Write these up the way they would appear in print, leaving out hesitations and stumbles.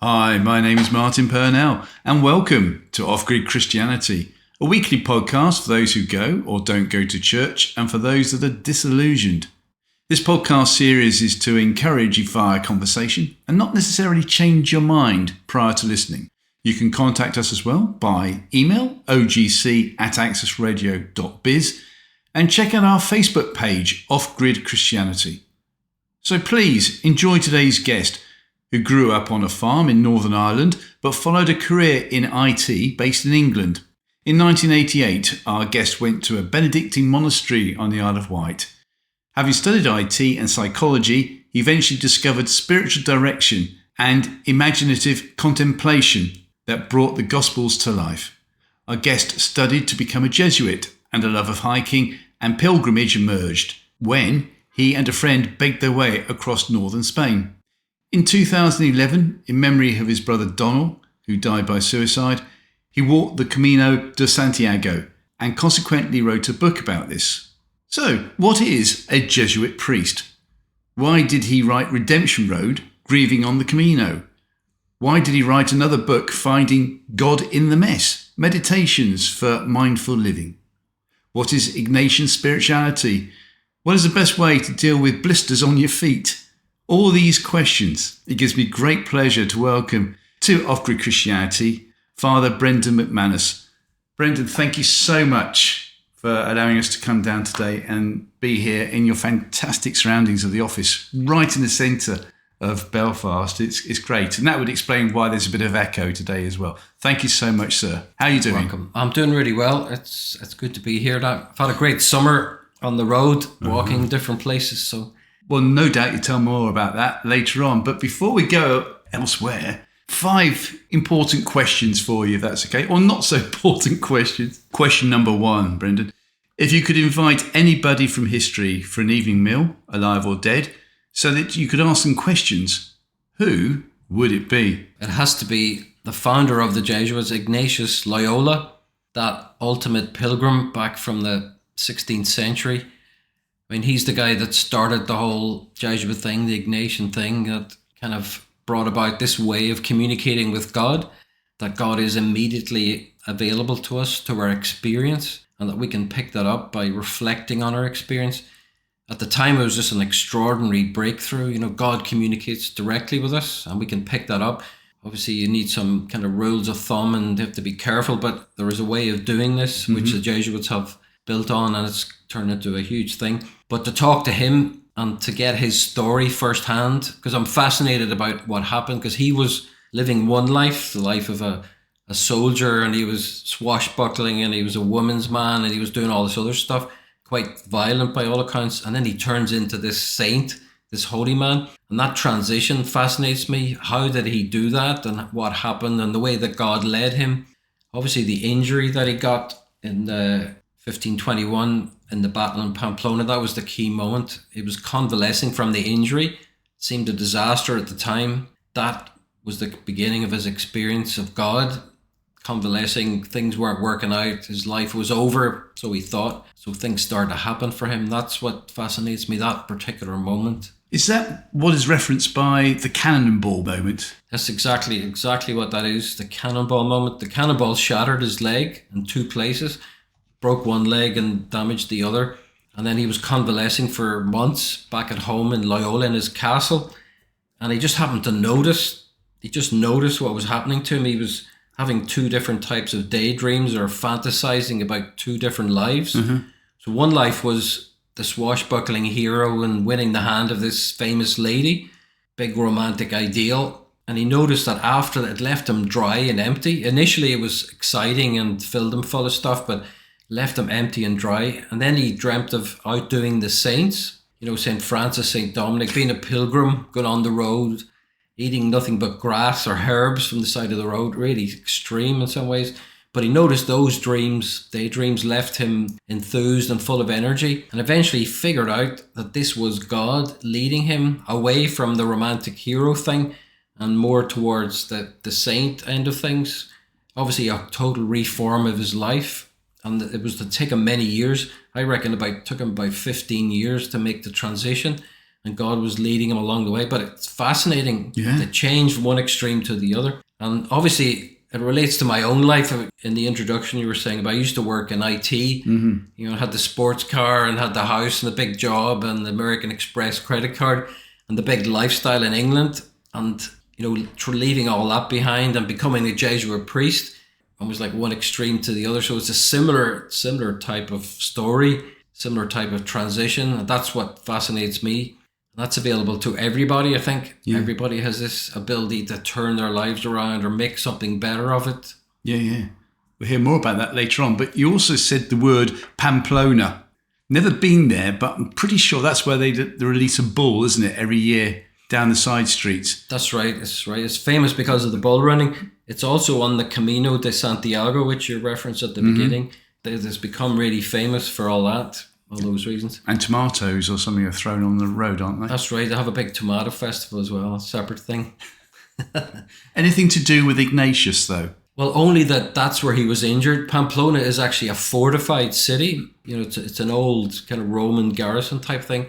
Hi, my name is Martin Purnell, and welcome to Off-Grid Christianity, a weekly podcast for those who go or don't go to church and for those that are disillusioned. This podcast series is to encourage you via conversation and not necessarily change your mind prior to listening. You can contact us as well by email ogc@accessradio.biz and check out our Facebook page, Off-Grid Christianity. So please enjoy today's guest, who grew up on a farm in Northern Ireland but followed a career in IT based in England. In 1988, our guest went to a Benedictine Monastery on the Isle of Wight. Having studied IT and psychology, he eventually discovered spiritual direction and imaginative contemplation that brought the Gospels to life. Our guest studied to become a Jesuit, and a love of hiking and pilgrimage emerged when he and a friend begged their way across northern Spain. In 2011, in memory of his brother Donal, who died by suicide, he walked the Camino de Santiago and consequently wrote a book about this. So, what is a Jesuit priest? Why did he write Redemption Road, Grieving on the Camino? Why did he write another book, Finding God in the Mess, Meditations for Mindful Living? What is Ignatian spirituality? What is the best way to deal with blisters on your feet? All these questions, it gives me great pleasure to welcome to Off-Grid Christianity, Father Brendan McManus. Brendan, thank you so much for allowing us to come down today and be here in your fantastic surroundings of the office, right in the centre of Belfast. It's great. And that would explain why there's a bit of echo today as well. Thank you so much, sir. How are you doing? Welcome. I'm doing really well. It's good to be here. I've had a great summer on the road, walking different places, so... Well, no doubt you'll tell more about that later on. But before we go elsewhere, 5 important questions for you, if that's okay. Or not so important questions. Question number 1, Brendan. If you could invite anybody from history for an evening meal, alive or dead, so that you could ask them questions, who would it be? It has to be the founder of the Jesuits, Ignatius Loyola, that ultimate pilgrim back from the 16th century. I mean, he's the guy that started the whole Jesuit thing, the Ignatian thing, that kind of brought about this way of communicating with God, that God is immediately available to us, to our experience, and that we can pick that up by reflecting on our experience. At the time, it was just an extraordinary breakthrough. You know, God communicates directly with us, and we can pick that up. Obviously, you need some kind of rules of thumb and you have to be careful, but there is a way of doing this, which the Jesuits have built on, and it's turned into a huge thing. But to talk to him and to get his story firsthand, because I'm fascinated about what happened, because he was living one life, the life of a soldier, and he was swashbuckling, and he was a woman's man, and he was doing all this other stuff, quite violent by all accounts. And then he turns into this saint, this holy man. And that transition fascinates me. How did he do that, and what happened, and the way that God led him? Obviously, the injury that he got in 1521 in the battle in Pamplona, that was the key moment. He was convalescing from the injury. It seemed a disaster at the time. That was the beginning of his experience of God. Convalescing, things weren't working out. His life was over, so he thought. So things started to happen for him. That's what fascinates me, that particular moment. Is that what is referenced by the cannonball moment? That's exactly what that is, the cannonball moment. The cannonball shattered his leg in 2 places, broke one leg and damaged the other. And then he was convalescing for months back at home in Loyola in his castle. And he just happened to notice, what was happening to him. He was having 2 different types of daydreams, or fantasizing about 2 different lives. So one life was the swashbuckling hero and winning the hand of this famous lady, big romantic ideal. And he noticed that after that, it left him dry and empty. Initially, it was exciting and filled him full of stuff, but left him empty and dry. And then he dreamt of outdoing the saints, you know, St. Francis, St. Dominic, being a pilgrim, going on the road, eating nothing but grass or herbs from the side of the road, really extreme in some ways. But he noticed those daydreams left him enthused and full of energy. And eventually he figured out that this was God leading him away from the romantic hero thing and more towards the saint end of things. Obviously a total reform of his life. And it was to take him many years. I reckon took him about 15 years to make the transition. and God was leading him along the way. But it's fascinating, Yeah. the change from one extreme to the other. And obviously, it relates to my own life. In the introduction, you were saying about I used to work in IT. You know, had the sports car and had the house and the big job and the American Express credit card and the big lifestyle in England. And, you know, leaving all that behind and becoming a Jesuit priest, almost like one extreme to the other. So it's a similar type of story, similar type of transition. And that's what fascinates me. That's available to everybody, I think. Yeah. Everybody has this ability to turn their lives around or make something better of it. Yeah. We'll hear more about that later on. But you also said the word Pamplona. Never been there, but I'm pretty sure that's where they release a bull, isn't it, every year down the side streets. That's right. It's famous because of the bull running. It's also on the Camino de Santiago, which you referenced at the beginning. It has become really famous for all that. All those reasons. And tomatoes or something are thrown on the road, aren't they? That's right. They have a big tomato festival as well, a separate thing. Anything to do with Ignatius, though? Well, only that's where he was injured. Pamplona is actually a fortified city. You know, it's an old kind of Roman garrison type thing.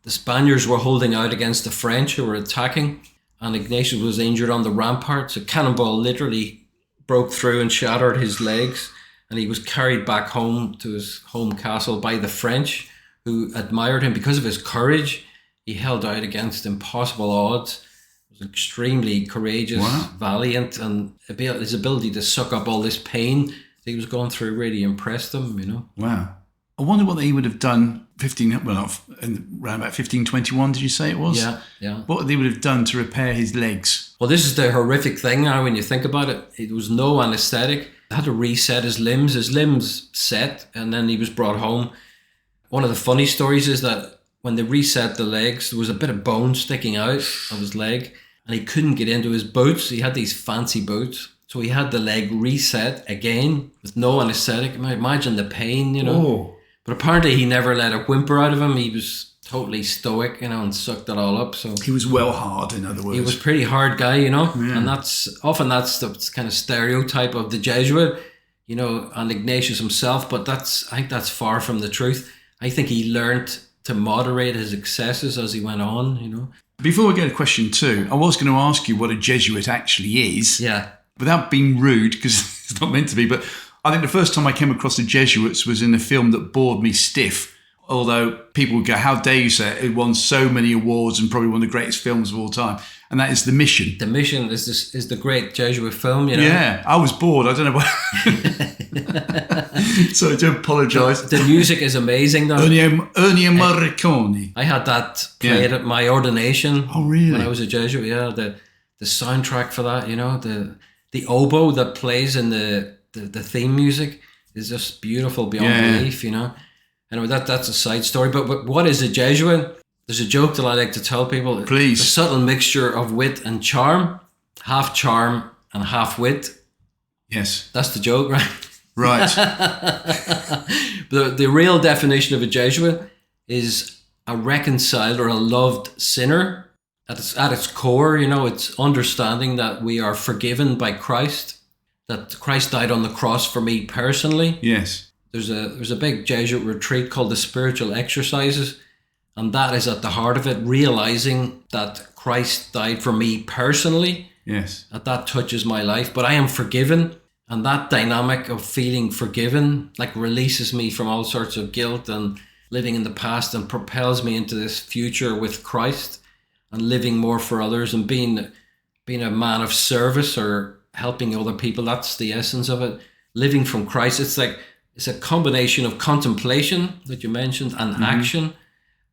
The Spaniards were holding out against the French who were attacking, and Ignatius was injured on the ramparts. A cannonball literally broke through and shattered his legs. And he was carried back home to his home castle by the French, who admired him because of his courage. He held out against impossible odds. He was extremely courageous, valiant, and his ability to suck up all this pain that he was going through really impressed them, you know. Wow. I wonder what he would have done around about 1521, did you say it was? Yeah. What they would have done to repair his legs. Well, this is the horrific thing now when you think about it. There was no anaesthetic. They had to reset his limbs. His limbs set, and then he was brought home. One of the funny stories is that when they reset the legs, there was a bit of bone sticking out of his leg, and he couldn't get into his boots. He had these fancy boots. So he had the leg reset again with no anaesthetic. Imagine the pain, you know. Oh. But apparently he never let a whimper out of him. He was totally stoic, you know, and sucked it all up. So he was well hard, in other words. He was a pretty hard guy, you know. Yeah. And that's the kind of stereotype of the Jesuit, you know, and Ignatius himself. But I think that's far from the truth. I think he learned to moderate his excesses as he went on, you know. Before we go to question 2, I was going to ask you what a Jesuit actually is. Yeah. Without being rude, because it's not meant to be, but I think the first time I came across the Jesuits was in a film that bored me stiff. Although people would go, how dare you say it? It won so many awards and probably one of the greatest films of all time. And that is The Mission. The Mission is the great Jesuit film, you know. Yeah, I was bored. I don't know why. So I do apologise. The music is amazing, though. Ennio Morricone. I had that played at my ordination. Oh, really? When I was a Jesuit, yeah. The soundtrack for that, you know, the oboe that plays in the theme music is just beautiful beyond belief, you know. Anyway, that's a side story. But what is a Jesuit? There's a joke that I like to tell people. Please. A subtle mixture of wit and charm and half wit. Yes. That's the joke, right? Right. The real definition of a Jesuit is a reconciled or a loved sinner. At its core, you know, it's understanding that we are forgiven by Christ, that Christ died on the cross for me personally. Yes. There's a big Jesuit retreat called the Spiritual Exercises, and that is at the heart of it, realizing that Christ died for me personally. Yes. That touches my life, but I am forgiven, and that dynamic of feeling forgiven like releases me from all sorts of guilt and living in the past and propels me into this future with Christ and living more for others and being a man of service or helping other people. That's the essence of it. Living from Christ. It's a combination of contemplation that you mentioned and action.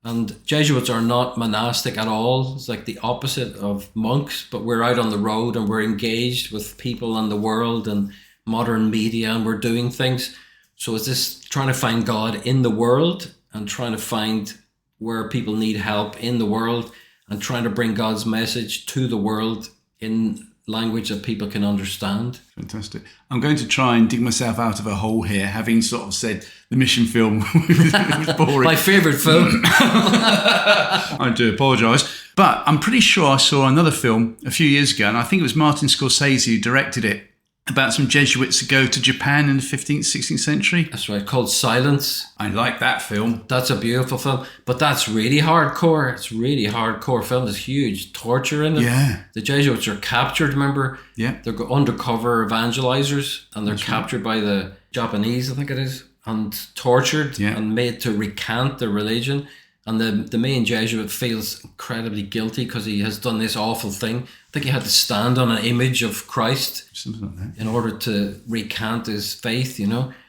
And Jesuits are not monastic at all. It's like the opposite of monks, but we're out on the road and we're engaged with people and the world and modern media, and we're doing things. So it's this trying to find God in the world and trying to find where people need help in the world and trying to bring God's message to the world in language that people can understand. Fantastic. I'm going to try and dig myself out of a hole here, having sort of said the Mission film was boring. My favourite film. I do apologise. But I'm pretty sure I saw another film a few years ago, and I think it was Martin Scorsese who directed it. about some Jesuits who go to Japan in the 15th, 16th century. That's right, called Silence. I like that film. That's a beautiful film, but that's really hardcore. It's really hardcore film. There's huge torture in it. Yeah. The Jesuits are captured, remember? Yeah. They're undercover evangelizers, and they're That's captured by the Japanese, I think it is, and tortured and made to recant their religion. And the main Jesuit feels incredibly guilty because he has done this awful thing. I think he had to stand on an image of Christ Something like that. in order to recant his faith,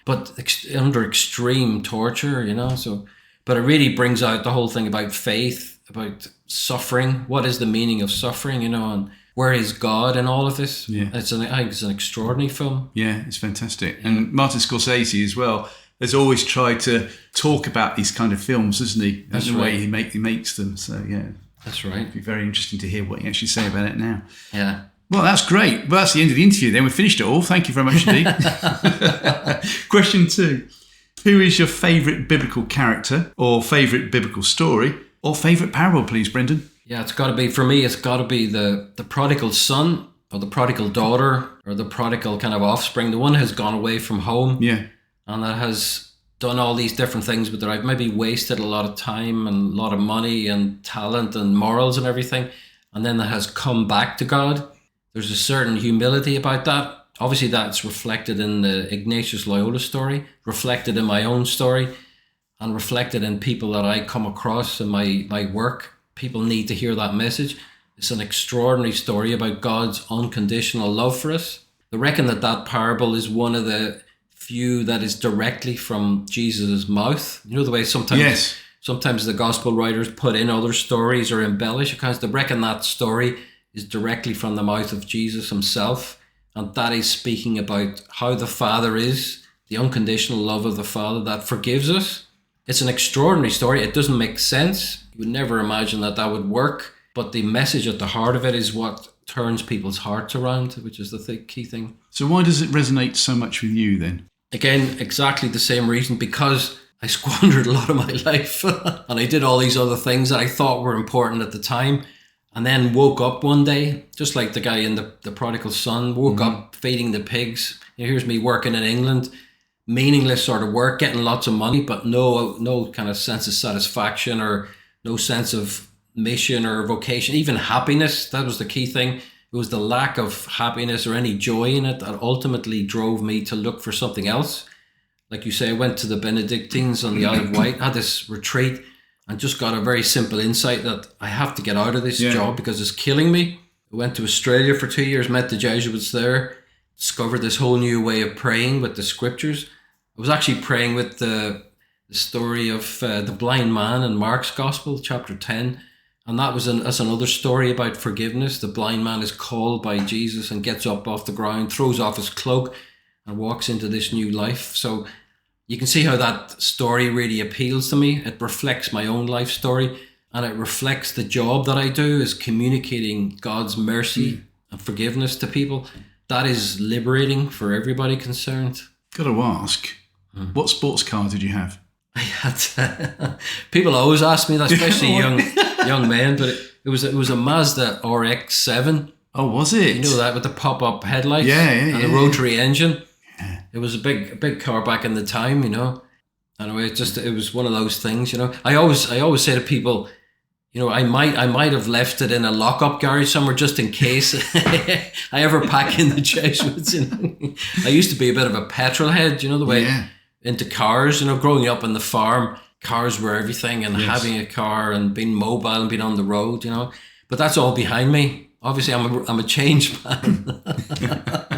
but under extreme torture, So, but it really brings out the whole thing about faith, about suffering. What is the meaning of suffering, and where is God in all of this? Yeah. I think it's an extraordinary film. Yeah, it's fantastic. And Martin Scorsese as well has always tried to talk about these kind of films, isn't he? That's the right. way he makes them. So, yeah. That's right. It'd be very interesting to hear what you actually say about it now. Yeah. Well, that's great. Well, that's the end of the interview then. We finished it all. Thank you very much indeed. Question 2. Who is your favourite biblical character or favourite biblical story or favourite parable, please, Brendan? Yeah, it's got to be, for me, it's got to be the prodigal son or the prodigal daughter or the prodigal kind of offspring. The one who has gone away from home. Yeah. And that has done all these different things with their life, maybe wasted a lot of time and a lot of money and talent and morals and everything. And then that has come back to God. There's a certain humility about that. Obviously, that's reflected in the Ignatius Loyola story, reflected in my own story, and reflected in people that I come across in my work. People need to hear that message. It's an extraordinary story about God's unconditional love for us. I reckon that parable is one of the few that is directly from Jesus' mouth. You know the way sometimes the gospel writers put in other stories or embellish, because they reckon that story is directly from the mouth of Jesus himself, and that is speaking about how the Father is, the unconditional love of the Father that forgives us. It's an extraordinary story. It doesn't make sense. You would never imagine that would work, but the message at the heart of it is what turns people's hearts around, which is the key thing. So why does it resonate so much with you then? Again, exactly the same reason, because I squandered a lot of my life and I did all these other things that I thought were important at the time, and then woke up one day, just like the guy in the prodigal son, woke up feeding the pigs. Here's me working in England, meaningless sort of work, getting lots of money, but no kind of sense of satisfaction or no sense of mission or vocation, even happiness. That was the key thing. It was the lack of happiness or any joy in it that ultimately drove me to look for something else. Like you say, I went to the Benedictines on the Isle of Wight, had this retreat, and just got a very simple insight that I have to get out of this job because it's killing me. I went to Australia for 2 years, met the Jesuits there, discovered this whole new way of praying with the scriptures. I was actually praying with the story of the blind man in Mark's Gospel, chapter 10. And that's another story about forgiveness. The blind man is called by Jesus and gets up off the ground, throws off his cloak and walks into this new life. So you can see how that story really appeals to me. It reflects my own life story, and it reflects the job that I do, is communicating God's mercy and forgiveness to people. That is liberating for everybody concerned. Got to ask, what sports car did you have? I had people always ask me that, especially young men, but it was a Mazda RX-7. Oh, was it? You know that, with the pop-up headlights and the rotary engine. Yeah. It was a big car back in the time, Anyway, it was one of those things, I always say to people, I might have left it in a lock-up garage somewhere just in case I ever pack in the Jesuits. I used to be a bit of a petrol head, the way into cars, growing up on the farm. Cars were everything, and having a car and being mobile and being on the road, But that's all behind me. Obviously, I'm a changed man.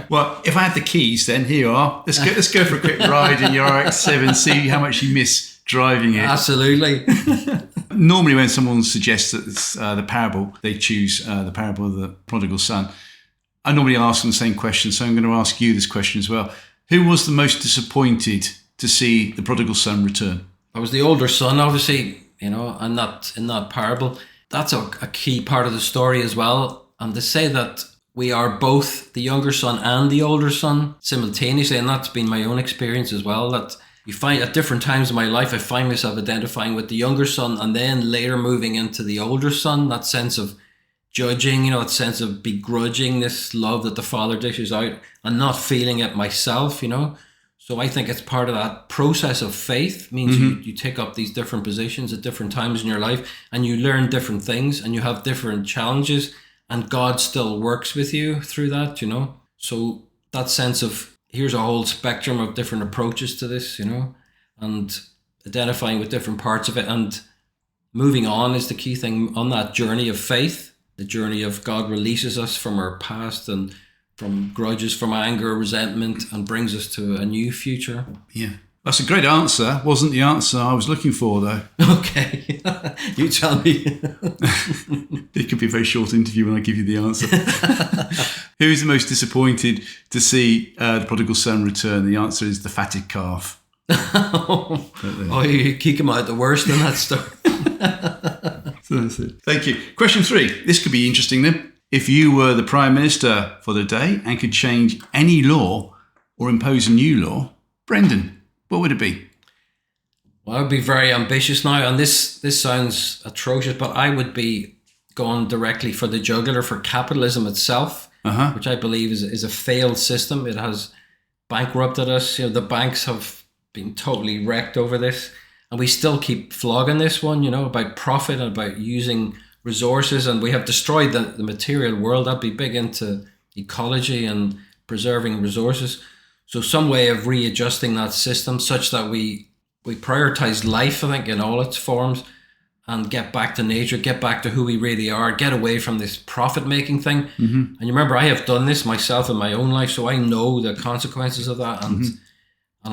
Well, if I had the keys, then here you are. Let's go for a quick ride in your RX-7, see how much you miss driving it. Absolutely. Normally, when someone suggests that it's the parable, they choose the parable of the prodigal son. I normally ask them the same question, so I'm going to ask you this question as well. Who was the most disappointed to see the prodigal son return? I was the older son, obviously, in that parable. That's a key part of the story as well. And to say that we are both the younger son and the older son simultaneously, and that's been my own experience as well, that you find at different times in my life, I find myself identifying with the younger son and then later moving into the older son, that sense of judging, you know, that sense of begrudging this love that the Father dishes out and not feeling it myself, you know. So I think it's part of that process of faith. Means you take up these different positions at different times in your life, and you learn different things, and you have different challenges, and God still works with you through that, you know. So that sense of, here's a whole spectrum of different approaches to this, you know, and identifying with different parts of it and moving on is the key thing on that journey of faith, the journey of God releases us from our past and from grudges, from anger, resentment, and brings us to a new future. Yeah. That's a great answer. Wasn't the answer I was looking for, though. Okay. You tell me. It could be a very short interview when I give you the answer. Who is the most disappointed to see the prodigal son return? The answer is the fatted calf. Oh, you kick him out the worst in that story. So that's it. Thank you. Question 3. This could be interesting then. If you were the Prime Minister for the day and could change any law or impose a new law, Brendan, what would it be? Well, I would be very ambitious now, and this sounds atrocious, but I would be going directly for the jugular for capitalism itself, which I believe is a failed system. It has bankrupted us. You know, the banks have been totally wrecked over this, and we still keep flogging this one, you know, about profit and about using resources, and we have destroyed the material world. I'd be big into ecology and preserving resources. So some way of readjusting that system such that we prioritize life, I think, in all its forms, and get back to nature, get back to who we really are, get away from this profit-making thing. And you remember, I have done this myself in my own life, so I know the consequences of that and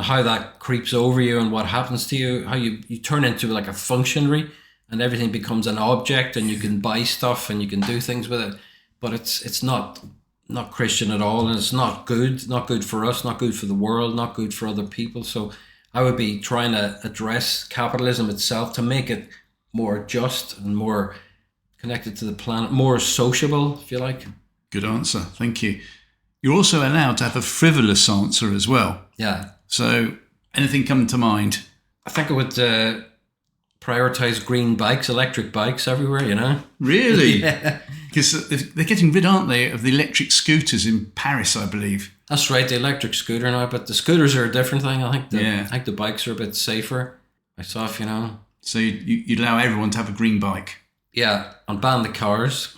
how that creeps over you and what happens to you, how you turn into like a functionary, and everything becomes an object, and you can buy stuff and you can do things with it, but it's not Christian at all, and it's not good for us, not good for the world, not good for other people. So I would be trying to address capitalism itself to make it more just and more connected to the planet, more sociable, if you like. Good answer. Thank you. You're also allowed to have a frivolous answer as well. Yeah. So anything come to mind? I think I would prioritize green bikes, electric bikes everywhere, you know? Really? Yeah. Because they're getting rid, aren't they, of the electric scooters in Paris, I believe. That's right, the electric scooter now, but the scooters are a different thing. I think Yeah. I think the bikes are a bit safer myself, you know? So you'd allow everyone to have a green bike. Yeah, and ban the cars.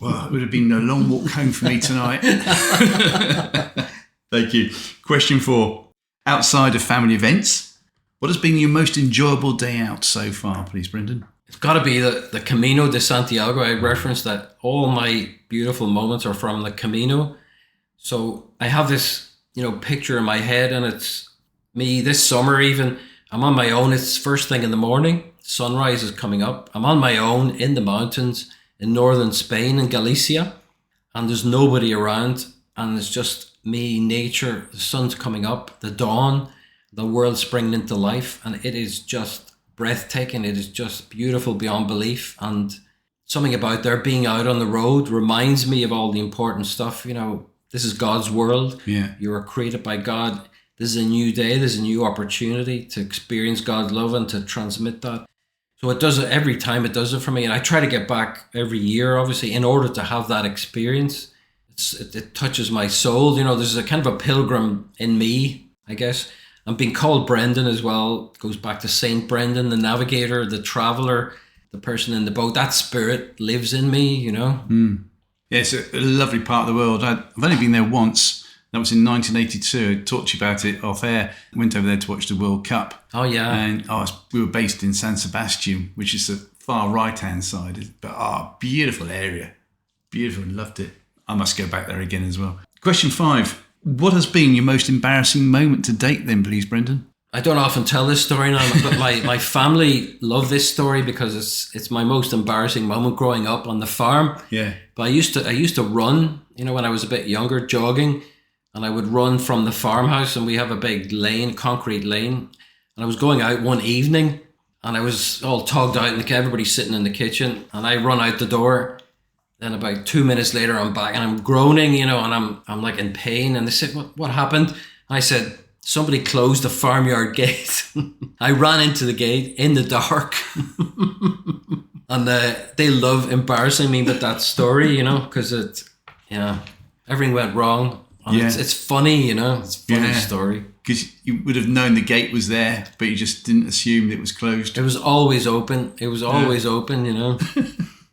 Well, it would have been a long walk home for me tonight. Thank you. Question 4. Outside of family events, what has been your most enjoyable day out so far, please, Brendan? It's got to be the Camino de Santiago. I referenced that all my beautiful moments are from the Camino. So I have this, you know, picture in my head, and it's me this summer even. I'm on my own. It's first thing in the morning. Sunrise is coming up. I'm on my own in the mountains in northern Spain in Galicia, and there's nobody around, and it's just me, nature, the sun's coming up, the dawn, the world springing into life, and it is just breathtaking. It is just beautiful beyond belief, and something about there being out on the road reminds me of all the important stuff. You know, this is God's world. Yeah. You are created by God. This is a new day. This is a new opportunity to experience God's love and to transmit that. So it does it every time. It does it for me. And I try to get back every year, obviously, in order to have that experience. It touches my soul. You know, there's a kind of a pilgrim in me, I guess. And being called Brendan as well goes back to Saint Brendan, the navigator, the traveler, the person in the boat. That spirit lives in me, you know. Yeah, it's a lovely part of the world. I've only been there once. That was in 1982. I talked to you about it off air. I went over there to watch the World Cup. Oh, yeah. And we were based in San Sebastian, which is the far right-hand side. But beautiful area. Beautiful. Loved it. I must go back there again as well. Question 5. What has been your most embarrassing moment to date then, please, Brendan? I don't often tell this story now, but my family love this story because it's my most embarrassing moment growing up on the farm. Yeah. But I used to run, you know, when I was a bit younger, jogging, and I would run from the farmhouse, and we have a big lane, concrete lane. And I was going out one evening, and I was all togged out, and everybody's sitting in the kitchen, and I run out the door. Then about 2 minutes later, I'm back, and I'm groaning, you know, and I'm like in pain. And they said, "What happened?" And I said, "Somebody closed the farmyard gate." I ran into the gate in the dark. And And they love embarrassing me with that story, because everything went wrong. And it's funny, it's a funny story. Because you would have known the gate was there, but you just didn't assume it was closed. It was always open. Open.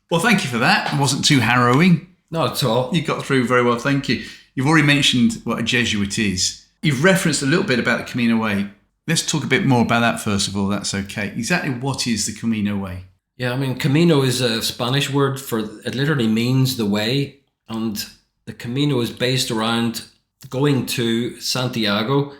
Well, thank you for that. It wasn't too harrowing. Not at all. You got through very well, thank you. You've already mentioned what a Jesuit is. You've referenced a little bit about the Camino Way. Let's talk a bit more about that first of all, that's okay. Exactly what is the Camino Way? Yeah, Camino is a Spanish word it literally means the way. And the Camino is based around going to Santiago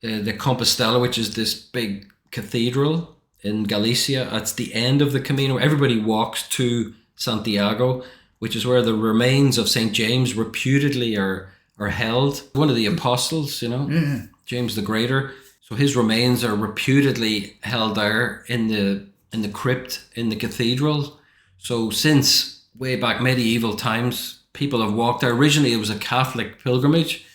de Compostela, which is this big cathedral in Galicia. It's the end of the Camino. Everybody walks to Santiago, which is where the remains of St. James reputedly are held. One of the apostles, James the Greater. So his remains are reputedly held there in the crypt in the cathedral. So since way back medieval times, people have walked there. Originally, it was a Catholic pilgrimage.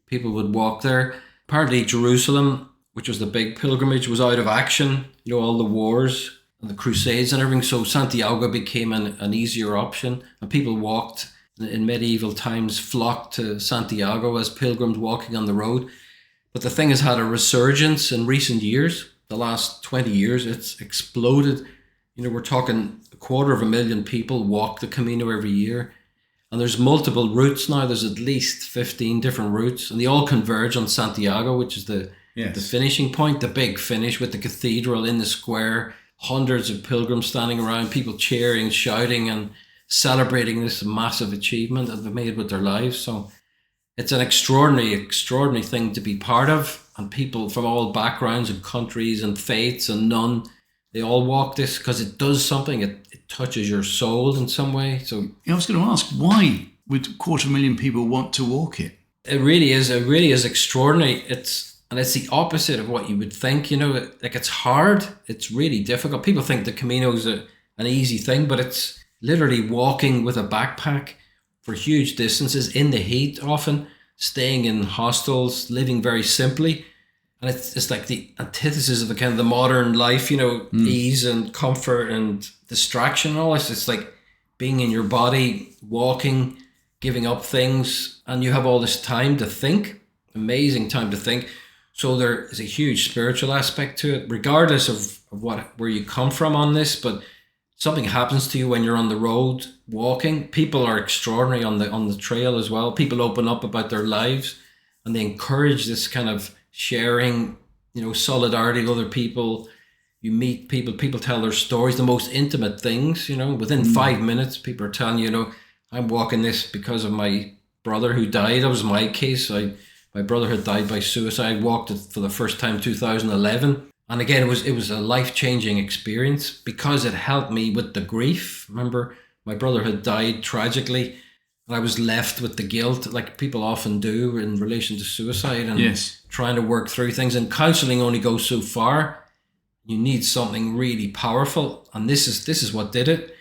People would walk there. Apparently, Jerusalem, which was the big pilgrimage, was out of action. All the wars and the Crusades and everything. So Santiago became an easier option. And people walked in medieval times, flocked to Santiago as pilgrims walking on the road. But the thing has had a resurgence in recent years. The last 20 years, it's exploded. We're talking 250,000 people walk the Camino every year. And there's multiple routes now. There's at least 15 different routes. And they all converge on Santiago, which is the finishing point, the big finish with the cathedral in the square. Hundreds of pilgrims standing around, people cheering, shouting, and celebrating this massive achievement that they've made with their lives. So it's an extraordinary, extraordinary thing to be part of. And people from all backgrounds and countries and faiths and none, they all walk this because it does something. It touches your soul in some way. So I was going to ask, why would 250,000 people want to walk it? It really is extraordinary. It's the opposite of what you would think. It's hard. It's really difficult. People think the Camino is an easy thing, but it's literally walking with a backpack for huge distances in the heat, often staying in hostels, living very simply. And it's like the antithesis of the kind of the modern life, ease and comfort and distraction and all this. It's like being in your body, walking, giving up things, and you have all this time to think, amazing time to think. So there is a huge spiritual aspect to it, regardless of where you come from on this. But something happens to you when you're on the road walking. People are extraordinary on the trail as well. People open up about their lives, and they encourage this kind of sharing, solidarity with other people. You meet people tell their stories, the most intimate things, within 5 minutes, people are telling you, I'm walking this because of my brother who died. That was my case. My brother had died by suicide. I walked it for the first time in 2011. And again, it was a life-changing experience because it helped me with the grief. Remember, my brother had died tragically, and I was left with the guilt, like people often do in relation to suicide, and trying to work through things. And counselling only goes so far. You need something really powerful, and this is what did it.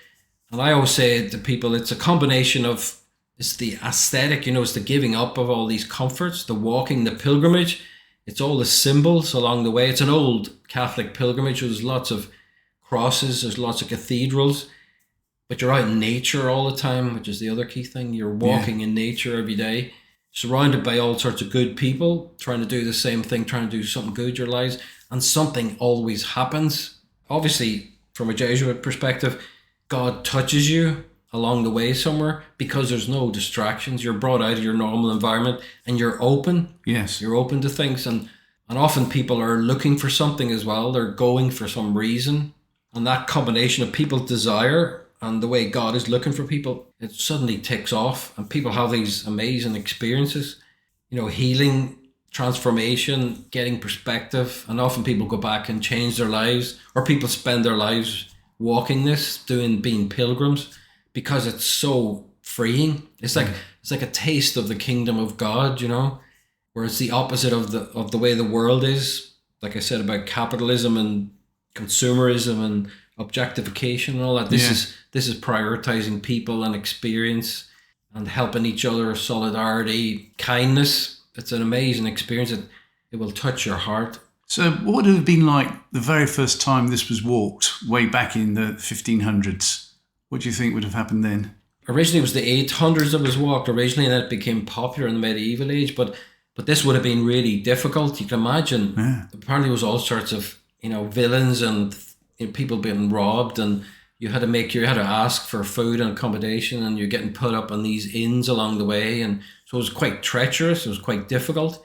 And I always say to people, it's a combination of, it's the aesthetic, it's the giving up of all these comforts, the walking, the pilgrimage. It's all the symbols along the way. It's an old Catholic pilgrimage. There's lots of crosses, there's lots of cathedrals, but you're out in nature all the time, which is the other key thing. You're walking in nature every day, surrounded by all sorts of good people, trying to do the same thing, trying to do something good in your lives, and something always happens. Obviously, from a Jesuit perspective, God touches you along the way somewhere because there's no distractions. You're brought out of your normal environment and you're open. Yes. You're open to things. And often people are looking for something as well. They're going for some reason. And that combination of people's desire and the way God is looking for people, it suddenly takes off. And people have these amazing experiences, healing, transformation, getting perspective. And often people go back and change their lives, or people spend their lives walking this, being pilgrims, because it's so freeing. It's like a taste of the kingdom of God, where it's the opposite of the way the world is. Like I said about capitalism and consumerism and objectification and all that. This is prioritizing people and experience and helping each other, solidarity, kindness. It's an amazing experience. It will touch your heart. So what would it have been like the very first time this was walked, way back in the 1500s? What do you think would have happened then? Originally, it was the 800s that was walked originally, and then it became popular in the medieval age. But this would have been really difficult. You can imagine. Yeah. Apparently, there was all sorts of villains and people being robbed, and you had to ask for food and accommodation, and you're getting put up on these inns along the way, and so it was quite treacherous. It was quite difficult,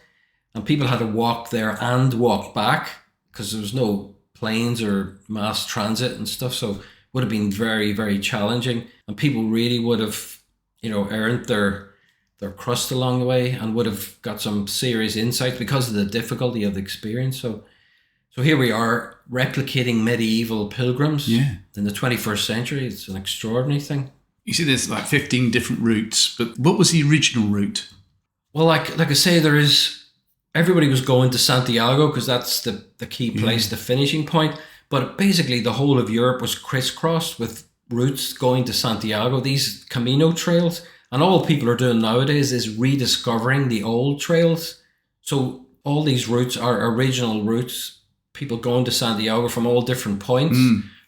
and people had to walk there and walk back because there was no planes or mass transit and stuff. So it would have been very, very challenging, and people really would have, earned their crust along the way and would have got some serious insight because of the difficulty of the experience. So here we are replicating medieval pilgrims in the 21st century. It's an extraordinary thing. You see there's like 15 different routes, but what was the original route? Well, like I say, everybody was going to Santiago because that's the key place, the finishing point. But basically the whole of Europe was crisscrossed with routes going to Santiago, these Camino trails. And all people are doing nowadays is rediscovering the old trails. So all these routes are original routes, people going to Santiago from all different points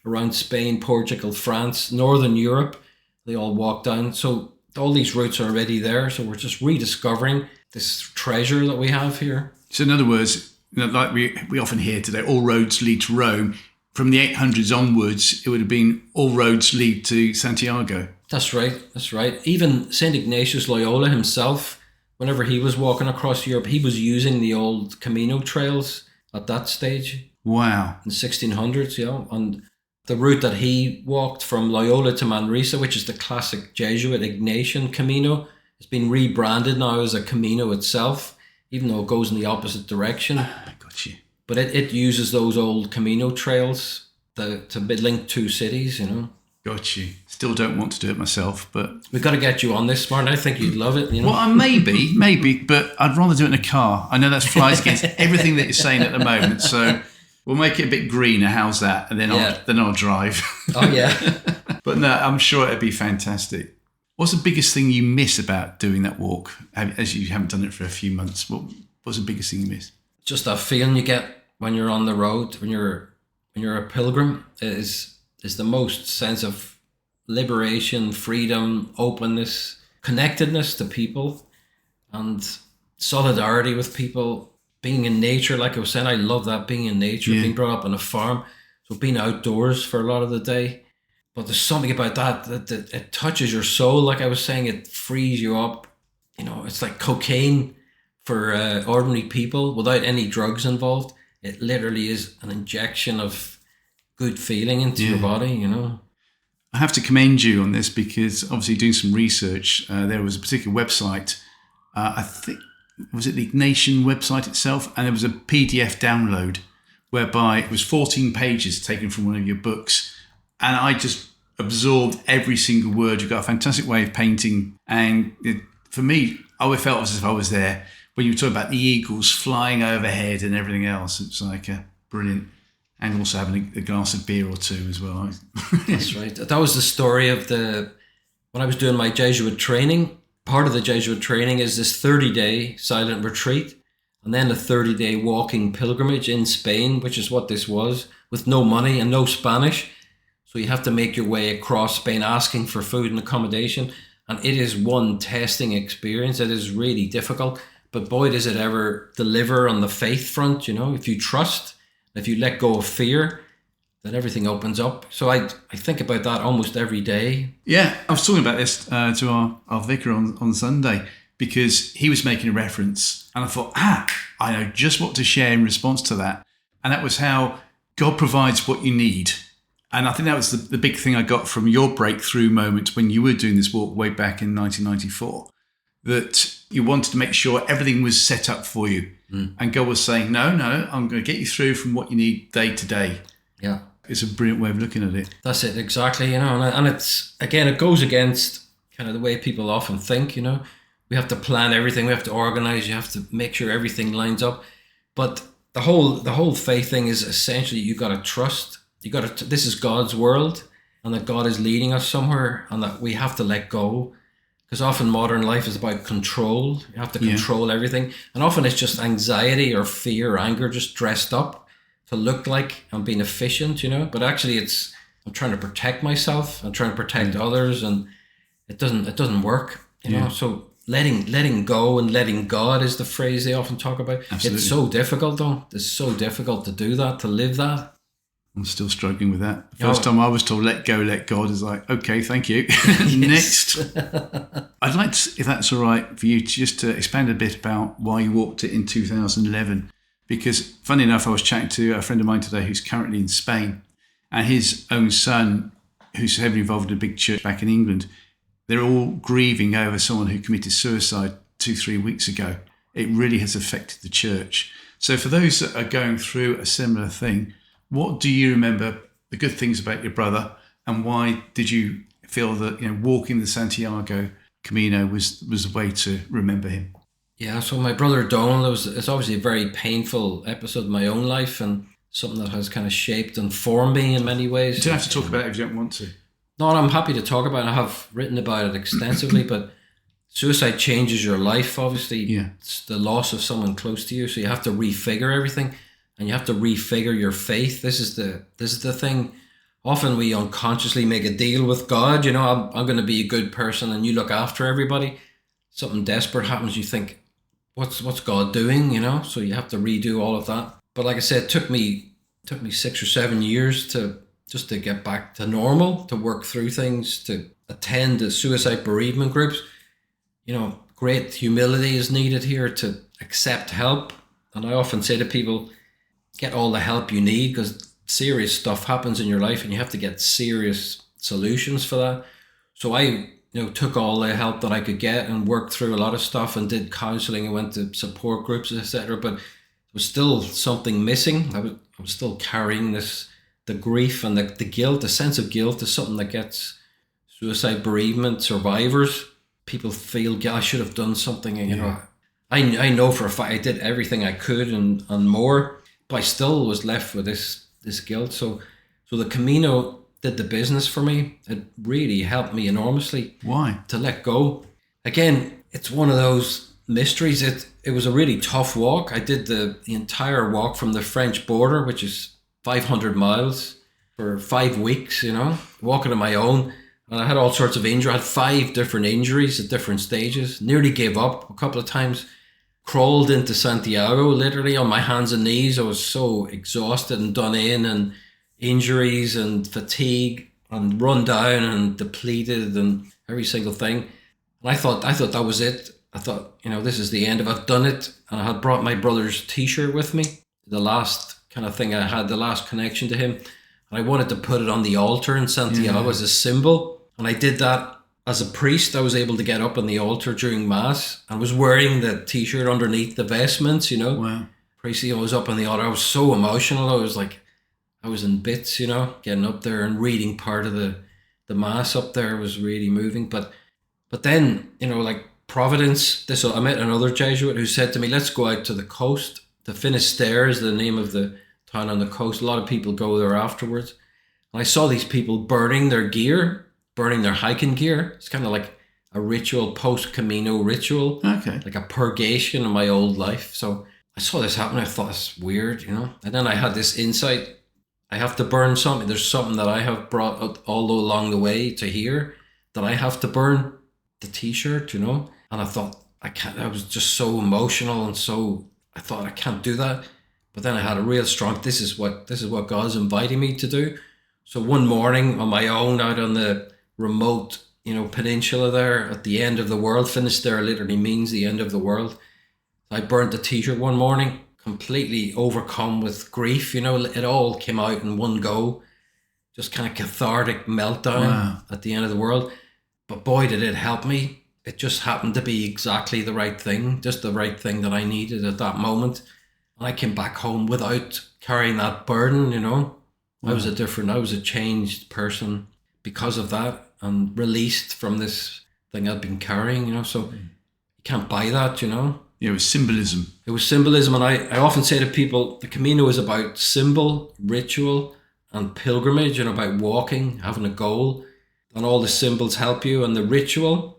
around Spain, Portugal, France, Northern Europe. They all walk down. So all these routes are already there. So we're just rediscovering this treasure that we have here. So in other words, like we often hear today, all roads lead to Rome. From the 800s onwards, it would have been all roads lead to Santiago. That's right. Even St. Ignatius Loyola himself, whenever he was walking across Europe, he was using the old Camino trails at that stage. Wow. In the 1600s, and the route that he walked from Loyola to Manresa, which is the classic Jesuit Ignatian Camino, has been rebranded now as a Camino itself, even though it goes in the opposite direction. I got you. But it uses those old Camino trails to link two cities, Got you. Still don't want to do it myself, but... We've got to get you on this, Martin. I think you'd love it, Well, maybe, but I'd rather do it in a car. I know that flies against everything that you're saying at the moment, so we'll make it a bit greener. How's that? And then I'll drive. Oh, yeah. But no, I'm sure it'd be fantastic. What's the biggest thing you miss about doing that walk, as you haven't done it for a few months? What's the biggest thing you miss? Just that feeling you get when you're on the road, when you're a pilgrim, is the most sense of liberation, freedom, openness, connectedness to people, and solidarity with people. Being in nature, like I was saying, I love that, being in nature, being brought up on a farm, so being outdoors for a lot of the day. But there's something about that it touches your soul. Like I was saying, it frees you up. It's like cocaine for ordinary people without any drugs involved. It literally is an injection of good feeling into your body, I have to commend you on this because obviously doing some research, there was a particular website, I think, was it the Ignatian website itself? And there was a PDF download whereby it was 14 pages taken from one of your books. And I just absorbed every single word. You've got a fantastic way of painting. And for me, I always felt as if I was there. When you were talking about the eagles flying overhead and everything else, it's like brilliant. And also having a glass of beer or two as well. That's right. That was the story of when I was doing my Jesuit training. Part of the Jesuit training is this 30-day silent retreat and then a 30-day walking pilgrimage in Spain, which is what this was, with no money and no Spanish. So you have to make your way across Spain asking for food and accommodation. And it is one testing experience. It is really difficult. But boy, does it ever deliver on the faith front, if you trust, if you let go of fear, then everything opens up. So I think about that almost every day. Yeah, I was talking about this to our vicar on Sunday because he was making a reference and I thought, I know just what to share in response to that. And that was how God provides what you need. And I think that was the big thing I got from your breakthrough moment when you were doing this walk way back in 1994, that you wanted to make sure everything was set up for you. And God was saying, no, I'm going to get you through from what you need day to day. Yeah. It's a brilliant way of looking at it. That's it, exactly, and it's, again, it goes against kind of the way people often think, we have to plan everything, we have to organize, you have to make sure everything lines up. But the whole faith thing is essentially you got to trust. This is God's world, and that God is leading us somewhere, and that we have to let go. Because often modern life is about control. You have to control everything. And often it's just anxiety or fear or anger just dressed up to look like I'm being efficient, But actually it's I'm trying to protect myself. I'm trying to protect others, and it doesn't work. You know, so letting go and letting God is the phrase they often talk about. Absolutely. It's so difficult, though. It's so difficult to do that, to live that. I'm still struggling with that. The first time I was told, let go, let God, is like, okay, thank you. Next. I'd like to, if that's all right for you, to just to expand a bit about why you walked it in 2011. Because funny enough, I was chatting to a friend of mine today who's currently in Spain, and his own son, who's heavily involved in a big church back in England, they're all grieving over someone who committed suicide 2-3 weeks ago. It really has affected the church. So for those that are going through a similar thing, what do you remember the good things about your brother, and why did you feel that walking the Santiago Camino was the way to remember him? Yeah, so my brother Donal, it's obviously a very painful episode in my own life, and something that has kind of shaped and formed me in many ways. You don't have to talk about it if you don't want to. No, I'm happy to talk about it. I have written about it extensively, but suicide changes your life, obviously. Yeah. It's the loss of someone close to you, so you have to refigure everything, and you have to refigure your faith. This is the thing. Often we unconsciously make a deal with God. I'm going to be a good person, and you look after everybody. Something desperate happens, you think, what's God doing? So you have to redo all of that. But like I said, it took me 6 or 7 years to get back to normal, to work through things, to attend the suicide bereavement groups. Great humility is needed here to accept help. And I often say to people, get all the help you need, because serious stuff happens in your life and you have to get serious solutions for that. So I took all the help that I could get and worked through a lot of stuff and did counselling and went to support groups, etc. But there was still something missing. I was still carrying the grief and the guilt, the sense of guilt is something that gets suicide bereavement survivors. People feel, I should have done something. And, I know for a fact I did everything I could and more, but I still was left with this guilt. So the Camino did the business for me. It really helped me enormously. Why? To let go. Again, it's one of those mysteries. It was a really tough walk. I did the entire walk from the French border, which is 500 miles, for 5 weeks, walking on my own. And I had all sorts of injuries. I had 5 different injuries at different stages. Nearly gave up a couple of times. Crawled into Santiago literally on my hands and knees. I was so exhausted and done in, and injuries and fatigue and run down and depleted and every single thing. And I thought that was it. I thought, this is the end of it. I've done it. And I had brought my brother's t-shirt with me. The last kind of thing I had, the last connection to him. And I wanted to put it on the altar in Santiago as a symbol. And I did that as a priest. I was able to get up on the altar during Mass. I was wearing the t-shirt underneath the vestments, Wow. Priest, I was up on the altar. I was so emotional. I was in bits, getting up there and reading part of the Mass up there was really moving. But then, like Providence, I met another Jesuit who said to me, let's go out to the coast. The Finisterre is the name of the town on the coast. A lot of people go there afterwards. And I saw these people burning their gear, burning their hiking gear. It's kind of like a ritual, post-Camino ritual. Okay. Like a purgation of my old life. So I saw this happen. I thought, it's weird, And then I had this insight. I have to burn something. There's something that I have brought all along the way to here that I have to burn. The t-shirt, And I thought, I can't. I was just so emotional, and I thought, I can't do that. But then I had a real strong, this is what God's inviting me to do. So one morning on my own, out on the remote, peninsula there at the end of the world, Finisterre literally means the end of the world. I burnt the t-shirt one morning, completely overcome with grief. It all came out in one go. Just kind of cathartic meltdown at the end of the world. But boy, did it help me. It just happened to be exactly the right thing, just the right thing that I needed at that moment. And I came back home without carrying that burden, Wow. I was a changed person because of that, and released from this thing I'd been carrying, so you can't buy that, Yeah, it was symbolism. It was symbolism, and I often say to people, the Camino is about symbol, ritual, and pilgrimage, about walking, having a goal, and all the symbols help you, and the ritual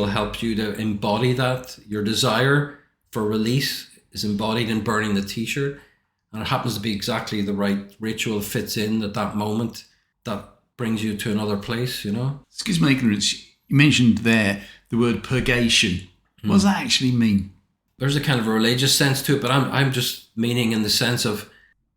helps you to embody that. Your desire for release is embodied in burning the t-shirt, and it happens to be exactly the right ritual, fits in at that moment. that brings you to another place, you know. Excuse my ignorance. You mentioned there the word purgation. What does that actually mean? There's a kind of a religious sense to it, but I'm just meaning in the sense of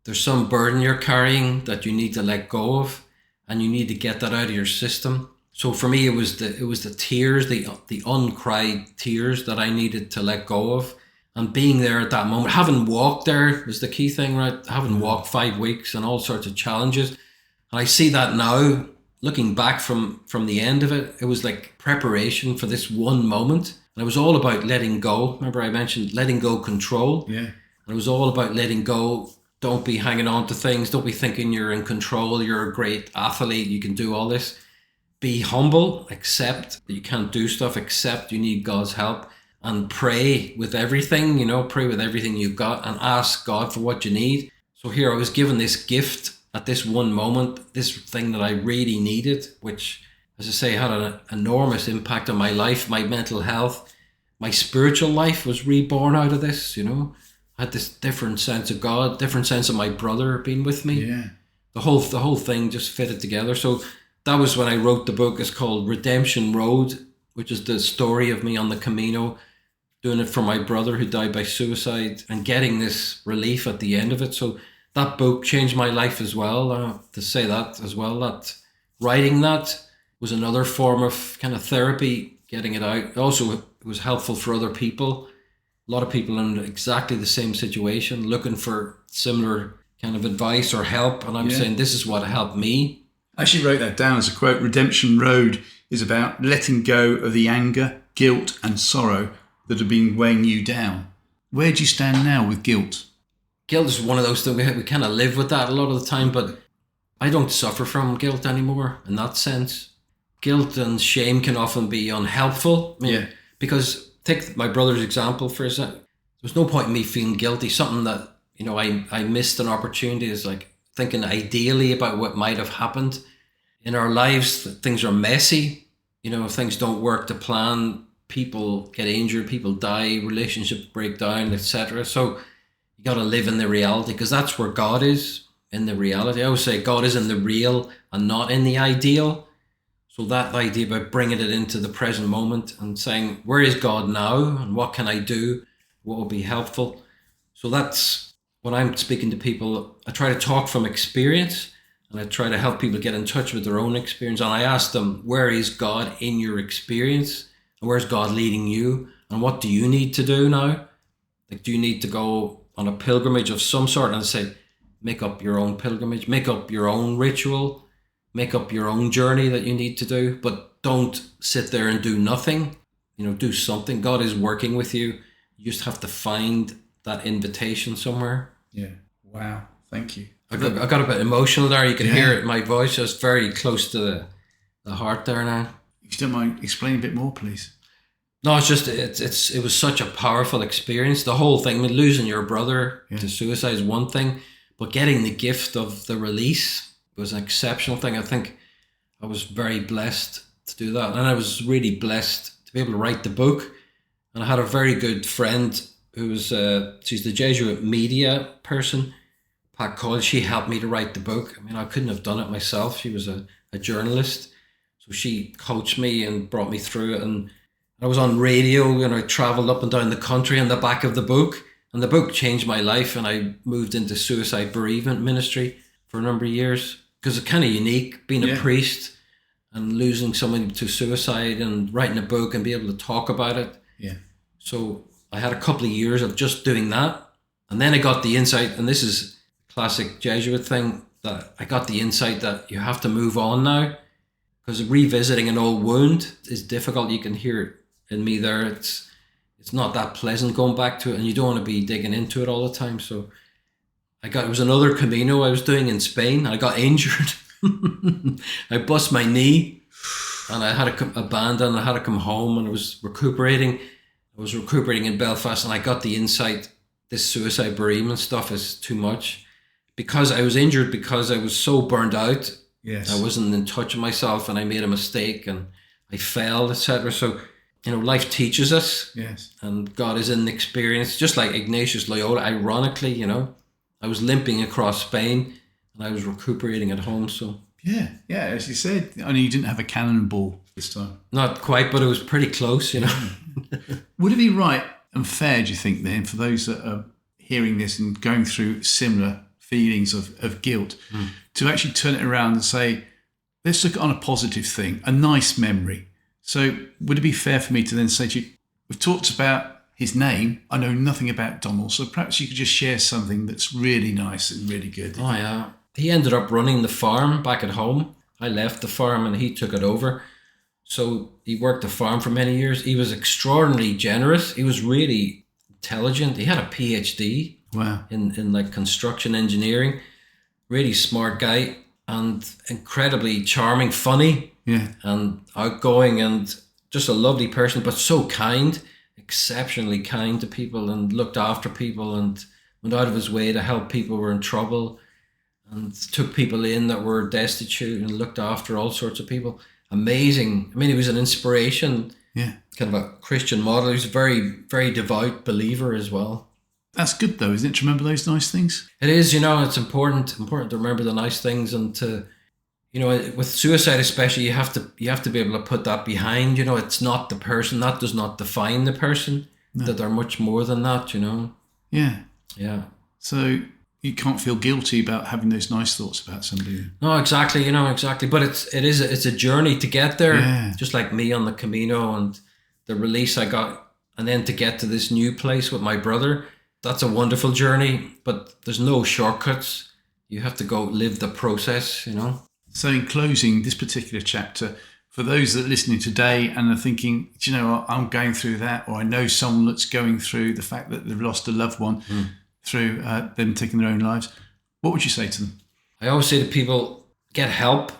there's some burden you're carrying that you need to let go of, and you need to get that out of your system. So for me, it was the tears, the uncried tears that I needed to let go of, and being there at that moment. Having walked there was the key thing, right? Having walked 5 weeks and all sorts of challenges, and I see that now, looking back from the end of it, it was like preparation for this one moment. And it was all about letting go. Remember I mentioned letting go control? Yeah. And it was all about letting go. Don't be hanging on to things. Don't be thinking you're in control. You're a great athlete. You can do all this. Be humble. Accept that you can't do stuff. Accept you need God's help. And pray with everything, you know, pray with everything you've got and ask God for what you need. So here I was given this gift at this one moment, this thing that I really needed, which, as I say, had an enormous impact on my life, my mental health. My spiritual life was reborn out of this, you know. I had this different sense of God, different sense of my brother being with me. Yeah. The whole thing just fitted together. So that was when I wrote the book. It's called Redemption Road, which is the story of me on the Camino, doing it for my brother who died by suicide and getting this relief at the end of it. So that book changed my life as well, to say that as well, that writing that was another form of kind of therapy, getting it out. Also, it was helpful for other people. A lot of people in exactly the same situation, looking for similar kind of advice or help. And I'm saying, this is what helped me. I actually wrote that down as a quote. Redemption Road is about letting go of the anger, guilt and sorrow that have been weighing you down. Where do you stand now with guilt? Guilt is one of those things, we kind of live with that a lot of the time, but I don't suffer from guilt anymore in that sense. Guilt and shame can often be unhelpful. Because take my brother's example for a second. There's no point in me feeling guilty. Something that, you know, I missed an opportunity is like thinking ideally about what might have happened in our lives. Things are messy. You know, if things don't work to plan, people get injured, people die, relationships break down, etc. So you got to live in the reality, because that's where God is, in the reality. I always say God is in the real and not in the ideal. So that idea about bringing it into the present moment and saying, where is God now and what can I do? What will be helpful? So that's when I'm speaking to people, I try to talk from experience, and I try to help people get in touch with their own experience. And I ask them, where is God in your experience? And where's God leading you? And what do you need to do now? Like, do you need to go on a pilgrimage of some sort? And I say, make up your own pilgrimage, make up your own ritual, make up your own journey that you need to do, but don't sit there and do nothing. You know, do something. God is working with you. You just have to find that invitation somewhere. Yeah. Wow. Thank you. I got a bit emotional there. You can hear it in my voice. It's very close to the heart there now. If you don't mind, explain a bit more, please. No, it's just it was such a powerful experience. The whole thing, I mean, losing your brother to suicide is one thing, but getting the gift of the release was an exceptional thing. I think I was very blessed to do that, and I was really blessed to be able to write the book. And I had a very good friend who was she's the Jesuit media person, Pat Coyle. She helped me to write the book. I mean, I couldn't have done it myself. She was a journalist, so she coached me and brought me through it. And I was on radio, and I traveled up and down the country on the back of the book. And the book changed my life, and I moved into suicide bereavement ministry for a number of years, because it's kind of unique being a priest and losing someone to suicide and writing a book and be able to talk about it. Yeah. So I had a couple of years of just doing that. And then I got the insight, and this is a classic Jesuit thing, that I got the insight that you have to move on now, because revisiting an old wound is difficult. You can hear it in me there. It's not that pleasant going back to it, and you don't want to be digging into it all the time. So it was another Camino I was doing in Spain. I got injured. I bust my knee, and I had to abandon. I had to come home, and I was recuperating. I was recuperating in Belfast, and I got the insight, this suicide bereavement stuff is too much, because I was injured, because I was so burned out. Yes. I wasn't in touch with myself, and I made a mistake, and I failed, etc. So, you know, life teaches us. Yes. And God is in the experience, just like Ignatius Loyola. Ironically, you know, I was limping across Spain, and I was recuperating at home. So Yeah, as you said, only you didn't have a cannonball this time. Not quite, but it was pretty close, you know. Would it be right and fair, do you think, then, for those that are hearing this and going through similar feelings of guilt, to actually turn it around and say, let's look on a positive thing, a nice memory. So would it be fair for me to then say to you, we've talked about his name, I know nothing about Donal, so perhaps you could just share something that's really nice and really good. Oh, yeah. He ended up running the farm back at home. I left the farm and he took it over. So he worked the farm for many years. He was extraordinarily generous. He was really intelligent. He had a PhD in like construction engineering. Really smart guy and incredibly charming, funny, and outgoing, and just a lovely person, but so kind, exceptionally kind to people, and looked after people and went out of his way to help people who were in trouble, and took people in that were destitute and looked after all sorts of people. Amazing. I mean, he was an inspiration, kind of a Christian model. He was a very, very devout believer as well. That's good though, isn't it, to remember those nice things? It is, you know, it's important to remember the nice things, and to, you know, with suicide especially, you have to be able to put that behind, you know, it's not the person, that does not define the person, that they're much more than that, you know. Yeah. Yeah. So you can't feel guilty about having those nice thoughts about somebody. No, exactly, you know, exactly. But it's a journey to get there, just like me on the Camino and the release I got, and then to get to this new place with my brother. That's a wonderful journey, but there's no shortcuts. You have to go live the process, you know. So in closing this particular chapter, for those that are listening today and are thinking, do you know what, I'm going through that, or I know someone that's going through the fact that they've lost a loved one through them taking their own lives, what would you say to them? I always say to people, get help,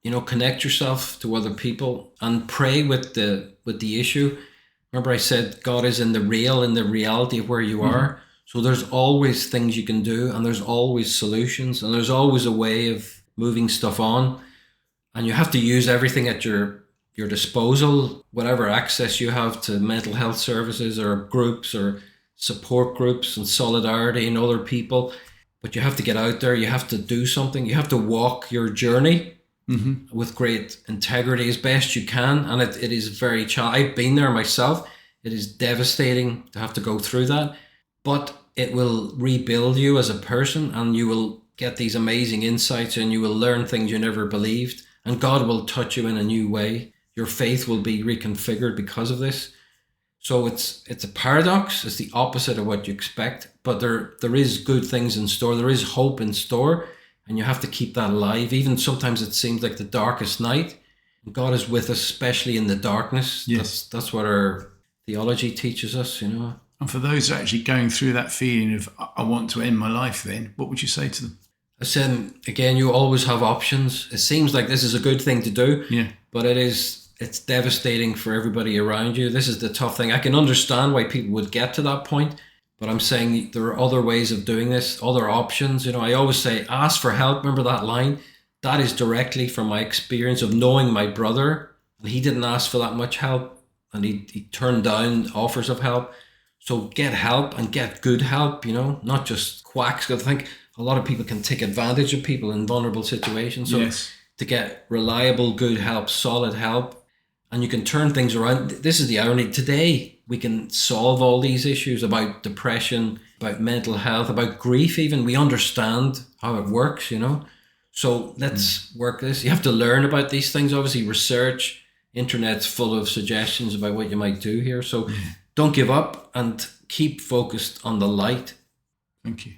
you know, connect yourself to other people and pray with the issue. Remember I said God is in the reality of where you are. So there's always things you can do, and there's always solutions, and there's always a way of moving stuff on. And you have to use everything at your disposal, whatever access you have to mental health services or groups or support groups and solidarity and other people. But you have to get out there, you have to do something, you have to walk your journey with great integrity as best you can. And it is very I've been there myself. It is devastating to have to go through that, but it will rebuild you as a person, and you will get these amazing insights, and you will learn things you never believed, and God will touch you in a new way. Your faith will be reconfigured because of this. So it's a paradox. It's the opposite of what you expect, but there is good things in store. There is hope in store, and you have to keep that alive. Even sometimes it seems like the darkest night. God is with us, especially in the darkness. Yes. That's what our theology teaches us, you know. And for those that are actually going through that feeling of, I want to end my life then, what would you say to them? I said, again, you always have options. It seems like this is a good thing to do, but it's devastating for everybody around you. This is the tough thing. I can understand why people would get to that point, but I'm saying there are other ways of doing this, other options. You know, I always say, ask for help. Remember that line? That is directly from my experience of knowing my brother, and he didn't ask for that much help, and he turned down offers of help. So get help, and get good help, you know, not just quacks. I think a lot of people can take advantage of people in vulnerable situations. So to get reliable, good help, solid help, and you can turn things around. This is the irony. Today, we can solve all these issues about depression, about mental health, about grief even. We understand how it works, you know. So let's work this. You have to learn about these things. Obviously, research, internet's full of suggestions about what you might do here. So don't give up and keep focused on the light. Thank you.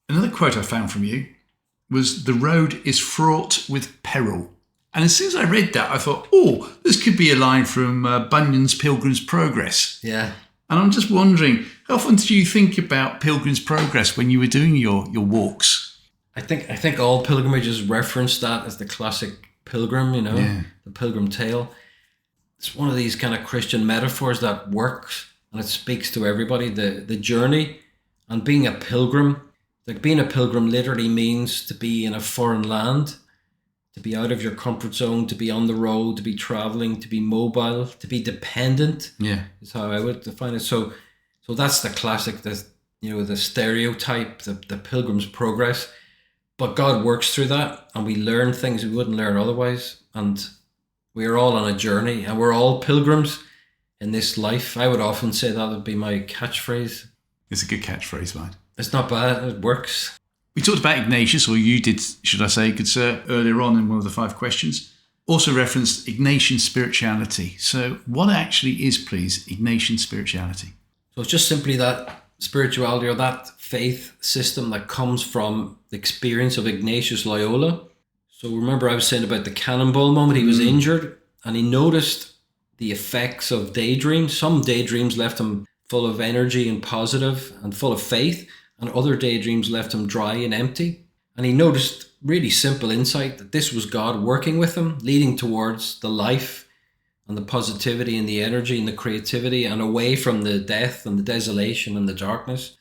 Another quote I found from you was, the road is fraught with peril. And as soon as I read that, I thought, oh, this could be a line from Bunyan's Pilgrim's Progress. Yeah. And I'm just wondering, how often did you think about Pilgrim's Progress when you were doing your walks? I think all pilgrimages reference that as the classic pilgrim, you know, the pilgrim tale. It's one of these kind of Christian metaphors that works, and it speaks to everybody, the journey. And being a pilgrim, like being a pilgrim literally means to be in a foreign land, to be out of your comfort zone, to be on the road, to be traveling, to be mobile, to be dependent. Yeah, is how I would define it. So that's the classic, the stereotype, the Pilgrim's Progress. But God works through that, and we learn things we wouldn't learn otherwise. And we're all on a journey, and we're all pilgrims in this life. I would often say that would be my catchphrase. It's a good catchphrase, mate. It's not bad. It works. We talked about Ignatius, or you did, should I say, good sir, earlier on in one of the 5 questions. Also referenced Ignatian spirituality. So what actually is, please, Ignatian spirituality? So it's just simply that spirituality or that faith system that comes from the experience of Ignatius Loyola. So remember I was saying about the cannonball moment. He was injured and he noticed the effects of daydreams. Some daydreams left him full of energy and positive and full of faith, and other daydreams left him dry and empty. And he noticed really simple insight that this was God working with him, leading towards the life and the positivity and the energy and the creativity, and away from the death and the desolation and the darkness.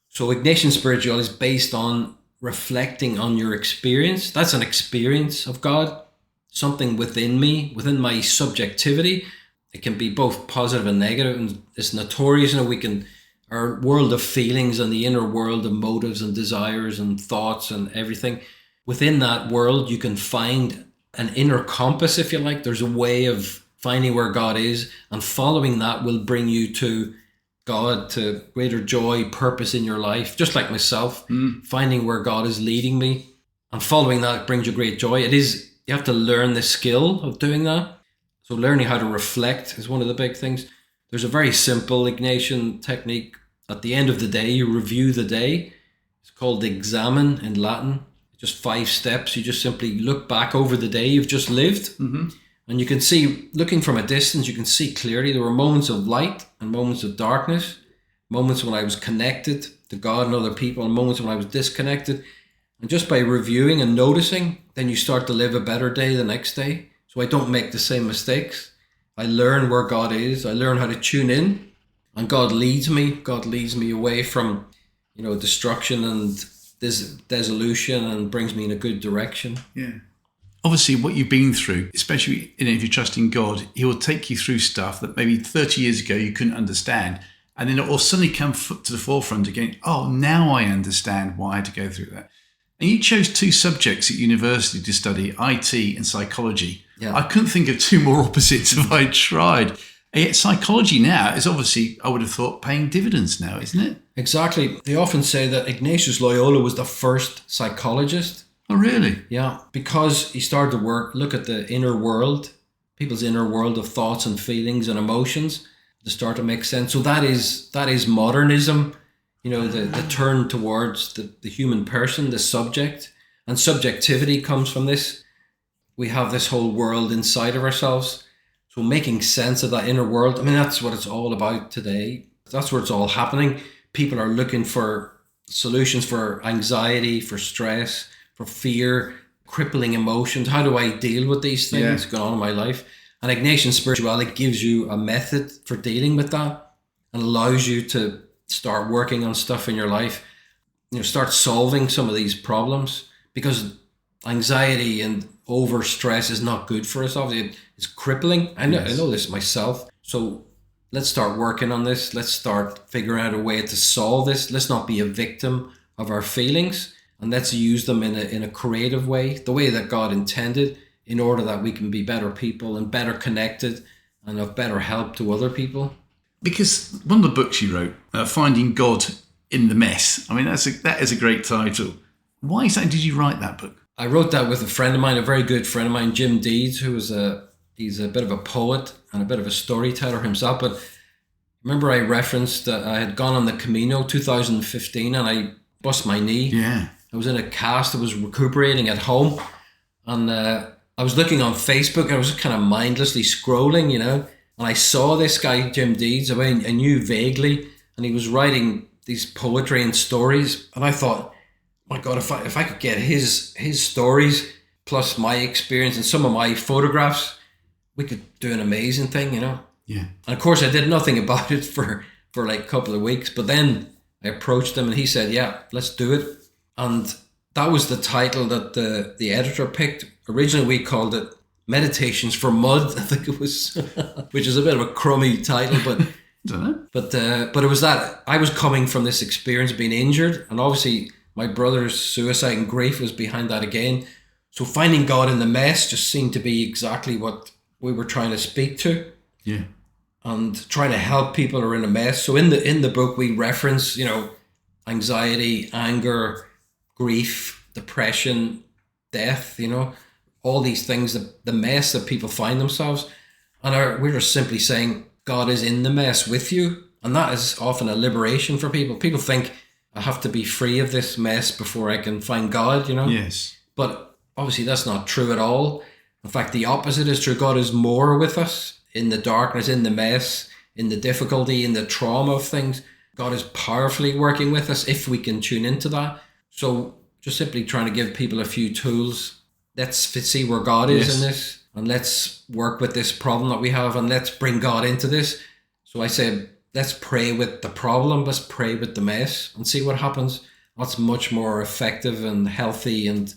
So Ignatian spirituality is based on reflecting on your experience. That's an experience of God, something within me, within my subjectivity. It can be both positive and negative, and it's notorious. Our world of feelings and the inner world of motives and desires and thoughts and everything. Within that world, you can find an inner compass, if you like. There's a way of finding where God is, and following that will bring you to God, to greater joy, purpose in your life. Just like myself, finding where God is leading me and following that brings you great joy. You have to learn the skill of doing that. So learning how to reflect is one of the big things. There's a very simple Ignatian technique. At the end of the day, you review the day. It's called examen in Latin. Just 5 steps. You just simply look back over the day you've just lived. Mm-hmm. And you can see, looking from a distance, you can see clearly there were moments of light and moments of darkness, moments when I was connected to God and other people, and moments when I was disconnected. And just by reviewing and noticing, then you start to live a better day the next day. So I don't make the same mistakes. I learn where God is. I learn how to tune in, and God leads me. God leads me away from, destruction and dissolution, and brings me in a good direction. Yeah. Obviously, what you've been through, especially if you're trusting God, He will take you through stuff that maybe 30 years ago you couldn't understand. And then it will suddenly come to the forefront again. Oh, now I understand why I had to go through that. And you chose 2 subjects at university to study, IT and psychology. Yeah. I couldn't think of 2 more opposites if I tried. And yet psychology now is obviously, I would have thought, paying dividends now, isn't it? Exactly. They often say that Ignatius Loyola was the first psychologist. Oh, really? Yeah, because he started to look at the inner world, people's inner world of thoughts and feelings and emotions, to start to make sense. So that is modernism, the turn towards the human person, the subject, and subjectivity comes from this. We have this whole world inside of ourselves. So making sense of that inner world, that's what it's all about today. That's where it's all happening. People are looking for solutions for anxiety, for stress, for fear, crippling emotions. How do I deal with these things going on in my life? And Ignatian spirituality gives you a method for dealing with that and allows you to start working on stuff in your life, start solving some of these problems, because anxiety and over stress is not good for us. Obviously, it's crippling. I know this myself. So let's start working on this. Let's start figuring out a way to solve this. Let's not be a victim of our feelings. And let's use them in a creative way, the way that God intended, in order that we can be better people and better connected and of better help to other people. Because one of the books you wrote, Finding God in the Mess, that is a great title. Why exactly did you write that book? I wrote that with a friend of mine, a very good friend of mine, Jim Deeds, who is he's a bit of a poet and a bit of a storyteller himself. But remember I referenced that I had gone on the Camino 2015 and I bust my knee. Yeah. I was in a cast. I was recuperating at home, and I was looking on Facebook. I was kind of mindlessly scrolling, and I saw this guy, Jim Deeds. I knew vaguely, and he was writing these poetry and stories. And I thought, my God, if I could get his stories plus my experience and some of my photographs, we could do an amazing thing, Yeah. And of course, I did nothing about it for like a couple of weeks. But then I approached him, and he said, "Yeah, let's do it." And that was the title that the editor picked. Originally, we called it Meditations for Mud, I think it was, which is a bit of a crummy title, but but it was that I was coming from this experience of being injured, and obviously My brother's suicide and grief was behind that again. So finding God in the mess just seemed to be exactly what we were trying to speak to. Yeah. And trying to help people who are in a mess. So in the book we reference, anxiety, anger, grief, depression, death, all these things, the mess that people find themselves. And we're just simply saying God is in the mess with you. And that is often a liberation for people. People think I have to be free of this mess before I can find God, Yes. But obviously that's not true at all. In fact, the opposite is true. God is more with us in the darkness, in the mess, in the difficulty, in the trauma of things. God is powerfully working with us if we can tune into that. So just simply trying to give people a few tools. Let's see where God is in this, and let's work with this problem that we have, and let's bring God into this. So I said, let's pray with the problem, let's pray with the mess and see what happens. That's much more effective and healthy, and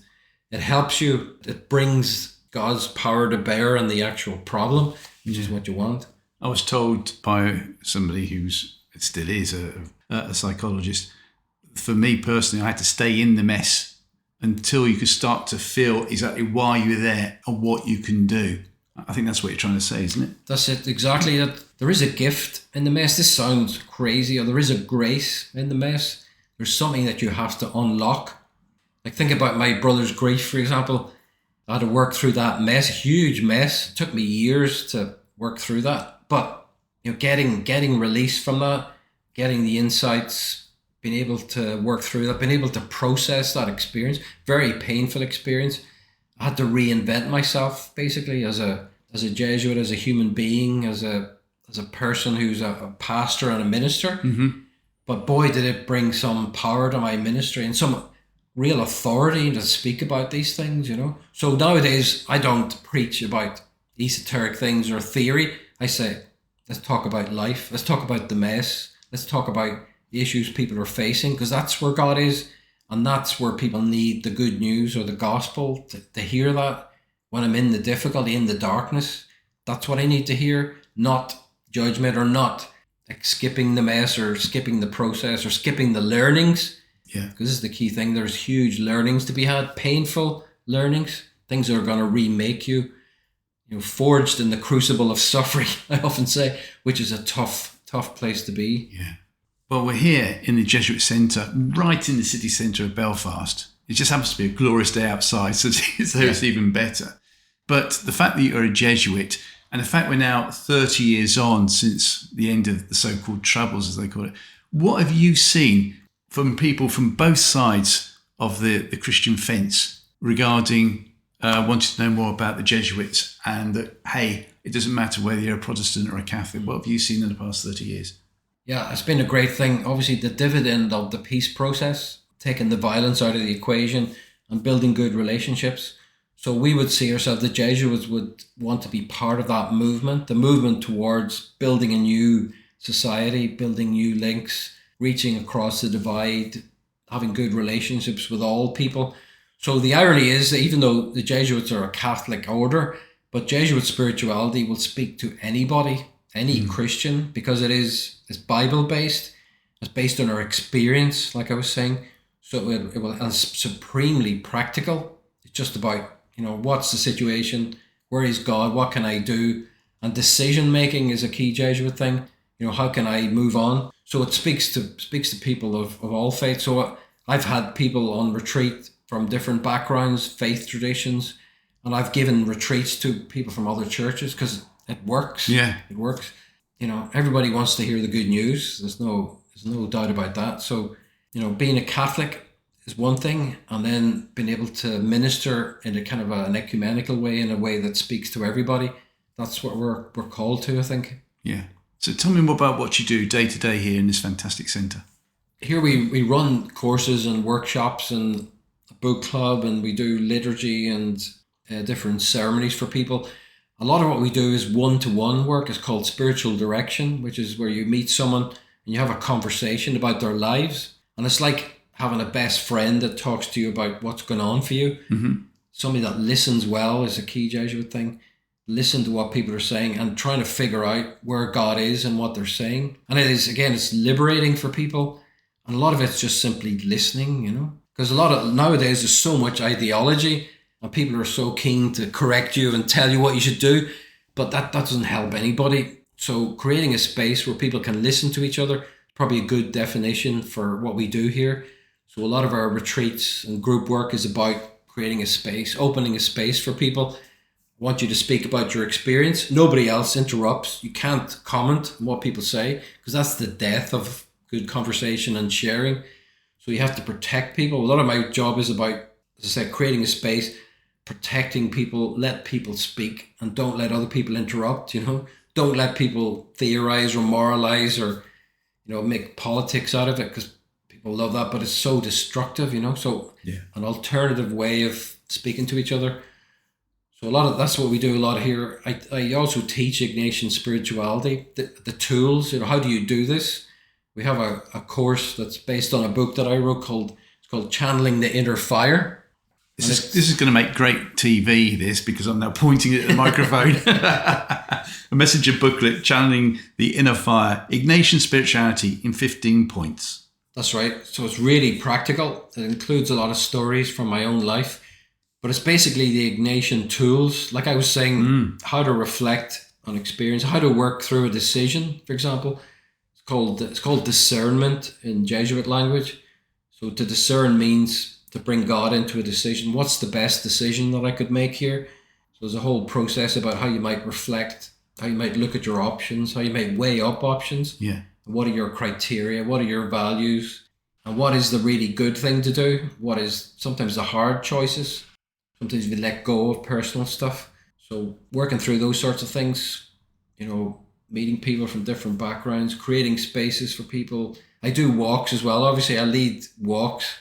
it helps you. It brings God's power to bear on the actual problem, which is what you want. I was told by somebody it still is a psychologist, for me personally, I had to stay in the mess until you could start to feel exactly why you're there and what you can do. I think that's what you're trying to say, isn't it? That's it, exactly. That there is a gift in the mess. This sounds crazy, or there is a grace in the mess. There's something that you have to unlock. Like think about my brother's grief, for example. I had to work through that mess, huge mess. It took me years to work through that. But getting release from that, getting the insights, being able to work through that, being able to process that experience, very painful experience. I had to reinvent myself basically as a Jesuit, as a human being, as a person who's a pastor and a minister. Mm-hmm. But boy, did it bring some power to my ministry and some real authority to speak about these things, So nowadays, I don't preach about esoteric things or theory. I say, let's talk about life. Let's talk about the mess. Let's talk about the issues people are facing, because that's where God is. And that's where people need the good news or the gospel to hear that. When I'm in the difficulty, in the darkness, that's what I need to hear, not judgment, or not like skipping the mess or skipping the process or skipping the learnings. Yeah. Because this is the key thing. There's huge learnings to be had, painful learnings, things that are going to remake you, forged in the crucible of suffering, I often say, which is a tough place to be. Yeah. Well, we're here in the Jesuit Centre, right in the city centre of Belfast. It just happens to be a glorious day outside, so it's even better. But the fact that you're a Jesuit, and the fact we're now 30 years on since the end of the so-called Troubles, as they call it, what have you seen from people from both sides of the Christian fence regarding wanting to know more about the Jesuits, and that, hey, it doesn't matter whether you're a Protestant or a Catholic? What have you seen in the past 30 years? Yeah, it's been a great thing. Obviously, the dividend of the peace process, taking the violence out of the equation and building good relationships. So we would see ourselves, the Jesuits would want to be part of that movement, the movement towards building a new society, building new links, reaching across the divide, having good relationships with all people. So the irony is that even though the Jesuits are a Catholic order, but Jesuit spirituality will speak to anybody, any Christian, because it's Bible-based. It's based on our experience, like I was saying. So it will, and supremely practical. It's just about, what's the situation? Where is God? What can I do? And decision-making is a key Jesuit thing. How can I move on? So it speaks to people of all faiths. So I've had people on retreat from different backgrounds, faith traditions, and I've given retreats to people from other churches because it works. Yeah. It works. Everybody wants to hear the good news. There's no doubt about that. So, being a Catholic is one thing, and then being able to minister in a kind of an ecumenical way, in a way that speaks to everybody. That's what we're called to, I think. Yeah. So tell me more about what you do day to day here in this fantastic centre. Here we run courses and workshops and a book club, and we do liturgy and different ceremonies for people. A lot of what we do is one-to-one work. It's called spiritual direction, which is where you meet someone and you have a conversation about their lives. And it's like having a best friend that talks to you about what's going on for you. Mm-hmm. Somebody that listens well is a key Jesuit thing. Listen to what people are saying and trying to figure out where God is and what they're saying. And it's liberating for people. And a lot of it's just simply listening, Because nowadays there's so much ideology and people are so keen to correct you and tell you what you should do, but that doesn't help anybody. So creating a space where people can listen to each other, probably a good definition for what we do here. So a lot of our retreats and group work is about creating a space, opening a space for people. I want you to speak about your experience. Nobody else interrupts. You can't comment on what people say because that's the death of good conversation and sharing. So you have to protect people. A lot of my job is about, as I said, creating a space, protecting people, let people speak, and don't let other people interrupt, Don't let people theorize or moralize or, make politics out of it, because people love that, but it's so destructive, So an alternative way of speaking to each other. So that's what we do a lot here. I also teach Ignatian spirituality, the tools, how do you do this? We have a course that's based on a book that I wrote called Channeling the Inner Fire. This is going to make great TV, because I'm now pointing at the microphone. A messenger booklet, Channeling the Inner Fire, Ignatian Spirituality in 15 points. That's right. So it's really practical. It includes a lot of stories from my own life. But it's basically the Ignatian tools. Like I was saying, how to reflect on experience, how to work through a decision, for example. It's called discernment in Jesuit language. So to discern means to bring God into a decision. What's the best decision that I could make here? So there's a whole process about how you might reflect, how you might look at your options, how you might weigh up options. Yeah. What are your criteria? What are your values? And what is the really good thing to do? What is sometimes the hard choices? Sometimes we let go of personal stuff. So working through those sorts of things, meeting people from different backgrounds, creating spaces for people. I do walks as well. Obviously, I lead walks,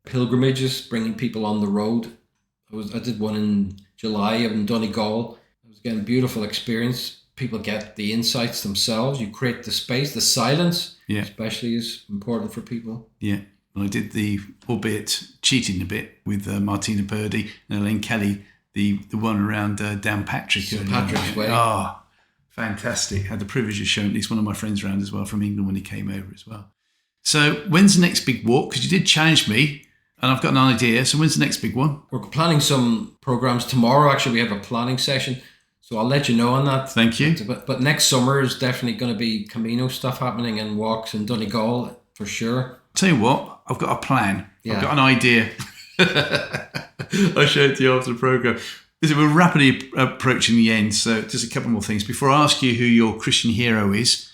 pilgrimages, bringing people on the road. I did one in July in Donegal. It was, again, a beautiful experience. People get the insights themselves. You create the space, the silence, especially is important for people. Yeah. And I did albeit cheating a bit, with Martina Purdy and Elaine Kelly, the one around Downpatrick. St. Patrick's Way. Oh, fantastic. Had the privilege of showing at least one of my friends around as well from England when he came over as well. So when's the next big walk? Because you did challenge me and I've got an idea. So when's the next big one? We're planning some programs tomorrow. Actually, we have a planning session. So I'll let you know on that. Thank you. But next summer is definitely going to be Camino stuff happening and walks in Donegal for sure. Tell you what, I've got a plan. Yeah. I've got an idea. I'll show it to you after the programme. We're rapidly approaching the end, so just a couple more things. Before I ask you who your Christian hero is,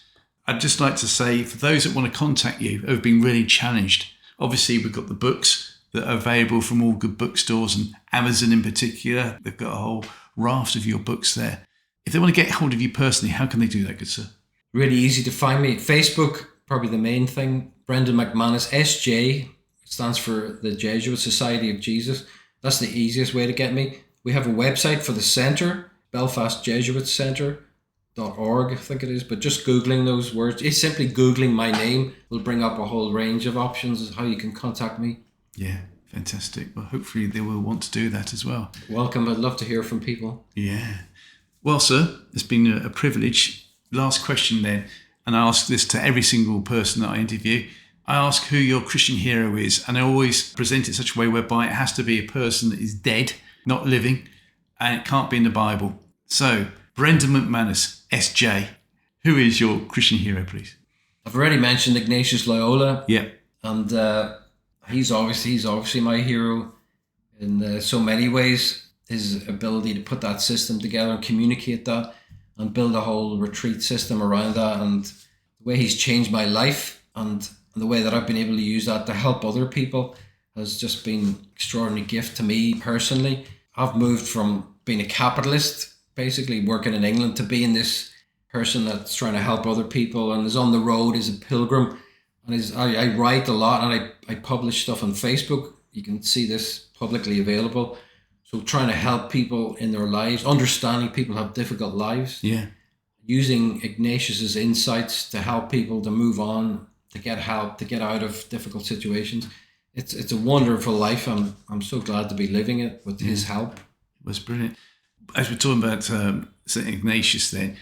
I'd just like to say, for those that want to contact you, who have been really challenged, obviously we've got the books that are available from all good bookstores and Amazon in particular. They've got a whole raft of your books there. If they want to get hold of you personally, how can they do that, good sir? Really easy to find me. Facebook, probably the main thing. Brendan McManus, SJ, stands for the Jesuit Society of Jesus. That's the easiest way to get me. We have a website for the centre, belfastjesuitcentre.org, I think it is. But just Googling those words, it's simply Googling my name will bring up a whole range of options as how you can contact me. Yeah, fantastic. Well, hopefully they will want to do that as well. Welcome. I'd love to hear from people. Yeah. Well, sir, it's been a privilege. Last question then, and I ask this to every single person that I interview. I ask who your Christian hero is, and I always present it such a way whereby it has to be a person that is dead, not living, and it can't be in the Bible. So, Brendan McManus, SJ, who is your Christian hero, please? I've already mentioned Ignatius Loyola. Yeah. And he's obviously my hero in so many ways. His ability to put that system together and communicate that and build a whole retreat system around that, and the way he's changed my life and the way that I've been able to use that to help other people has just been an extraordinary gift to me personally. I've moved from being a capitalist, basically working in England, to being this person that's trying to help other people and is on the road, is a pilgrim. And I write a lot and I publish stuff on Facebook. You can see this publicly available. So trying to help people in their lives, understanding people have difficult lives. Yeah. Using Ignatius's insights to help people to move on, to get help, to get out of difficult situations. It's a wonderful life. I'm so glad to be living it with his help. It was brilliant. As we're talking about St. Ignatius then,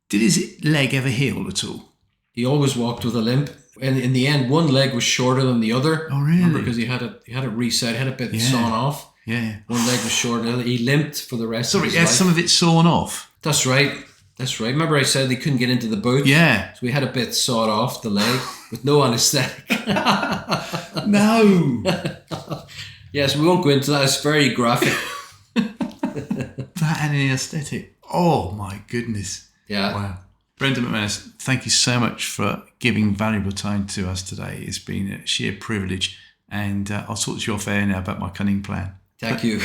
did his leg ever heal at all? He always walked with a limp. And in the end, one leg was shorter than the other. Oh, really? Remember, because he had it reset, had a bit sawn off. Yeah. One leg was shorter. He limped for the rest of his Sorry, he had life. some of it sawn off. That's right. Remember I said they couldn't get into the boot? Yeah. So we had a bit sawed off the leg with no anaesthetic. No. Yes, we won't go into that. It's very graphic. That and an aesthetic. Oh, my goodness. Yeah. Wow. Brendan McManus, thank you so much for giving valuable time to us today. It's been a sheer privilege. And I'll talk to you off air now about my cunning plan. Thank you.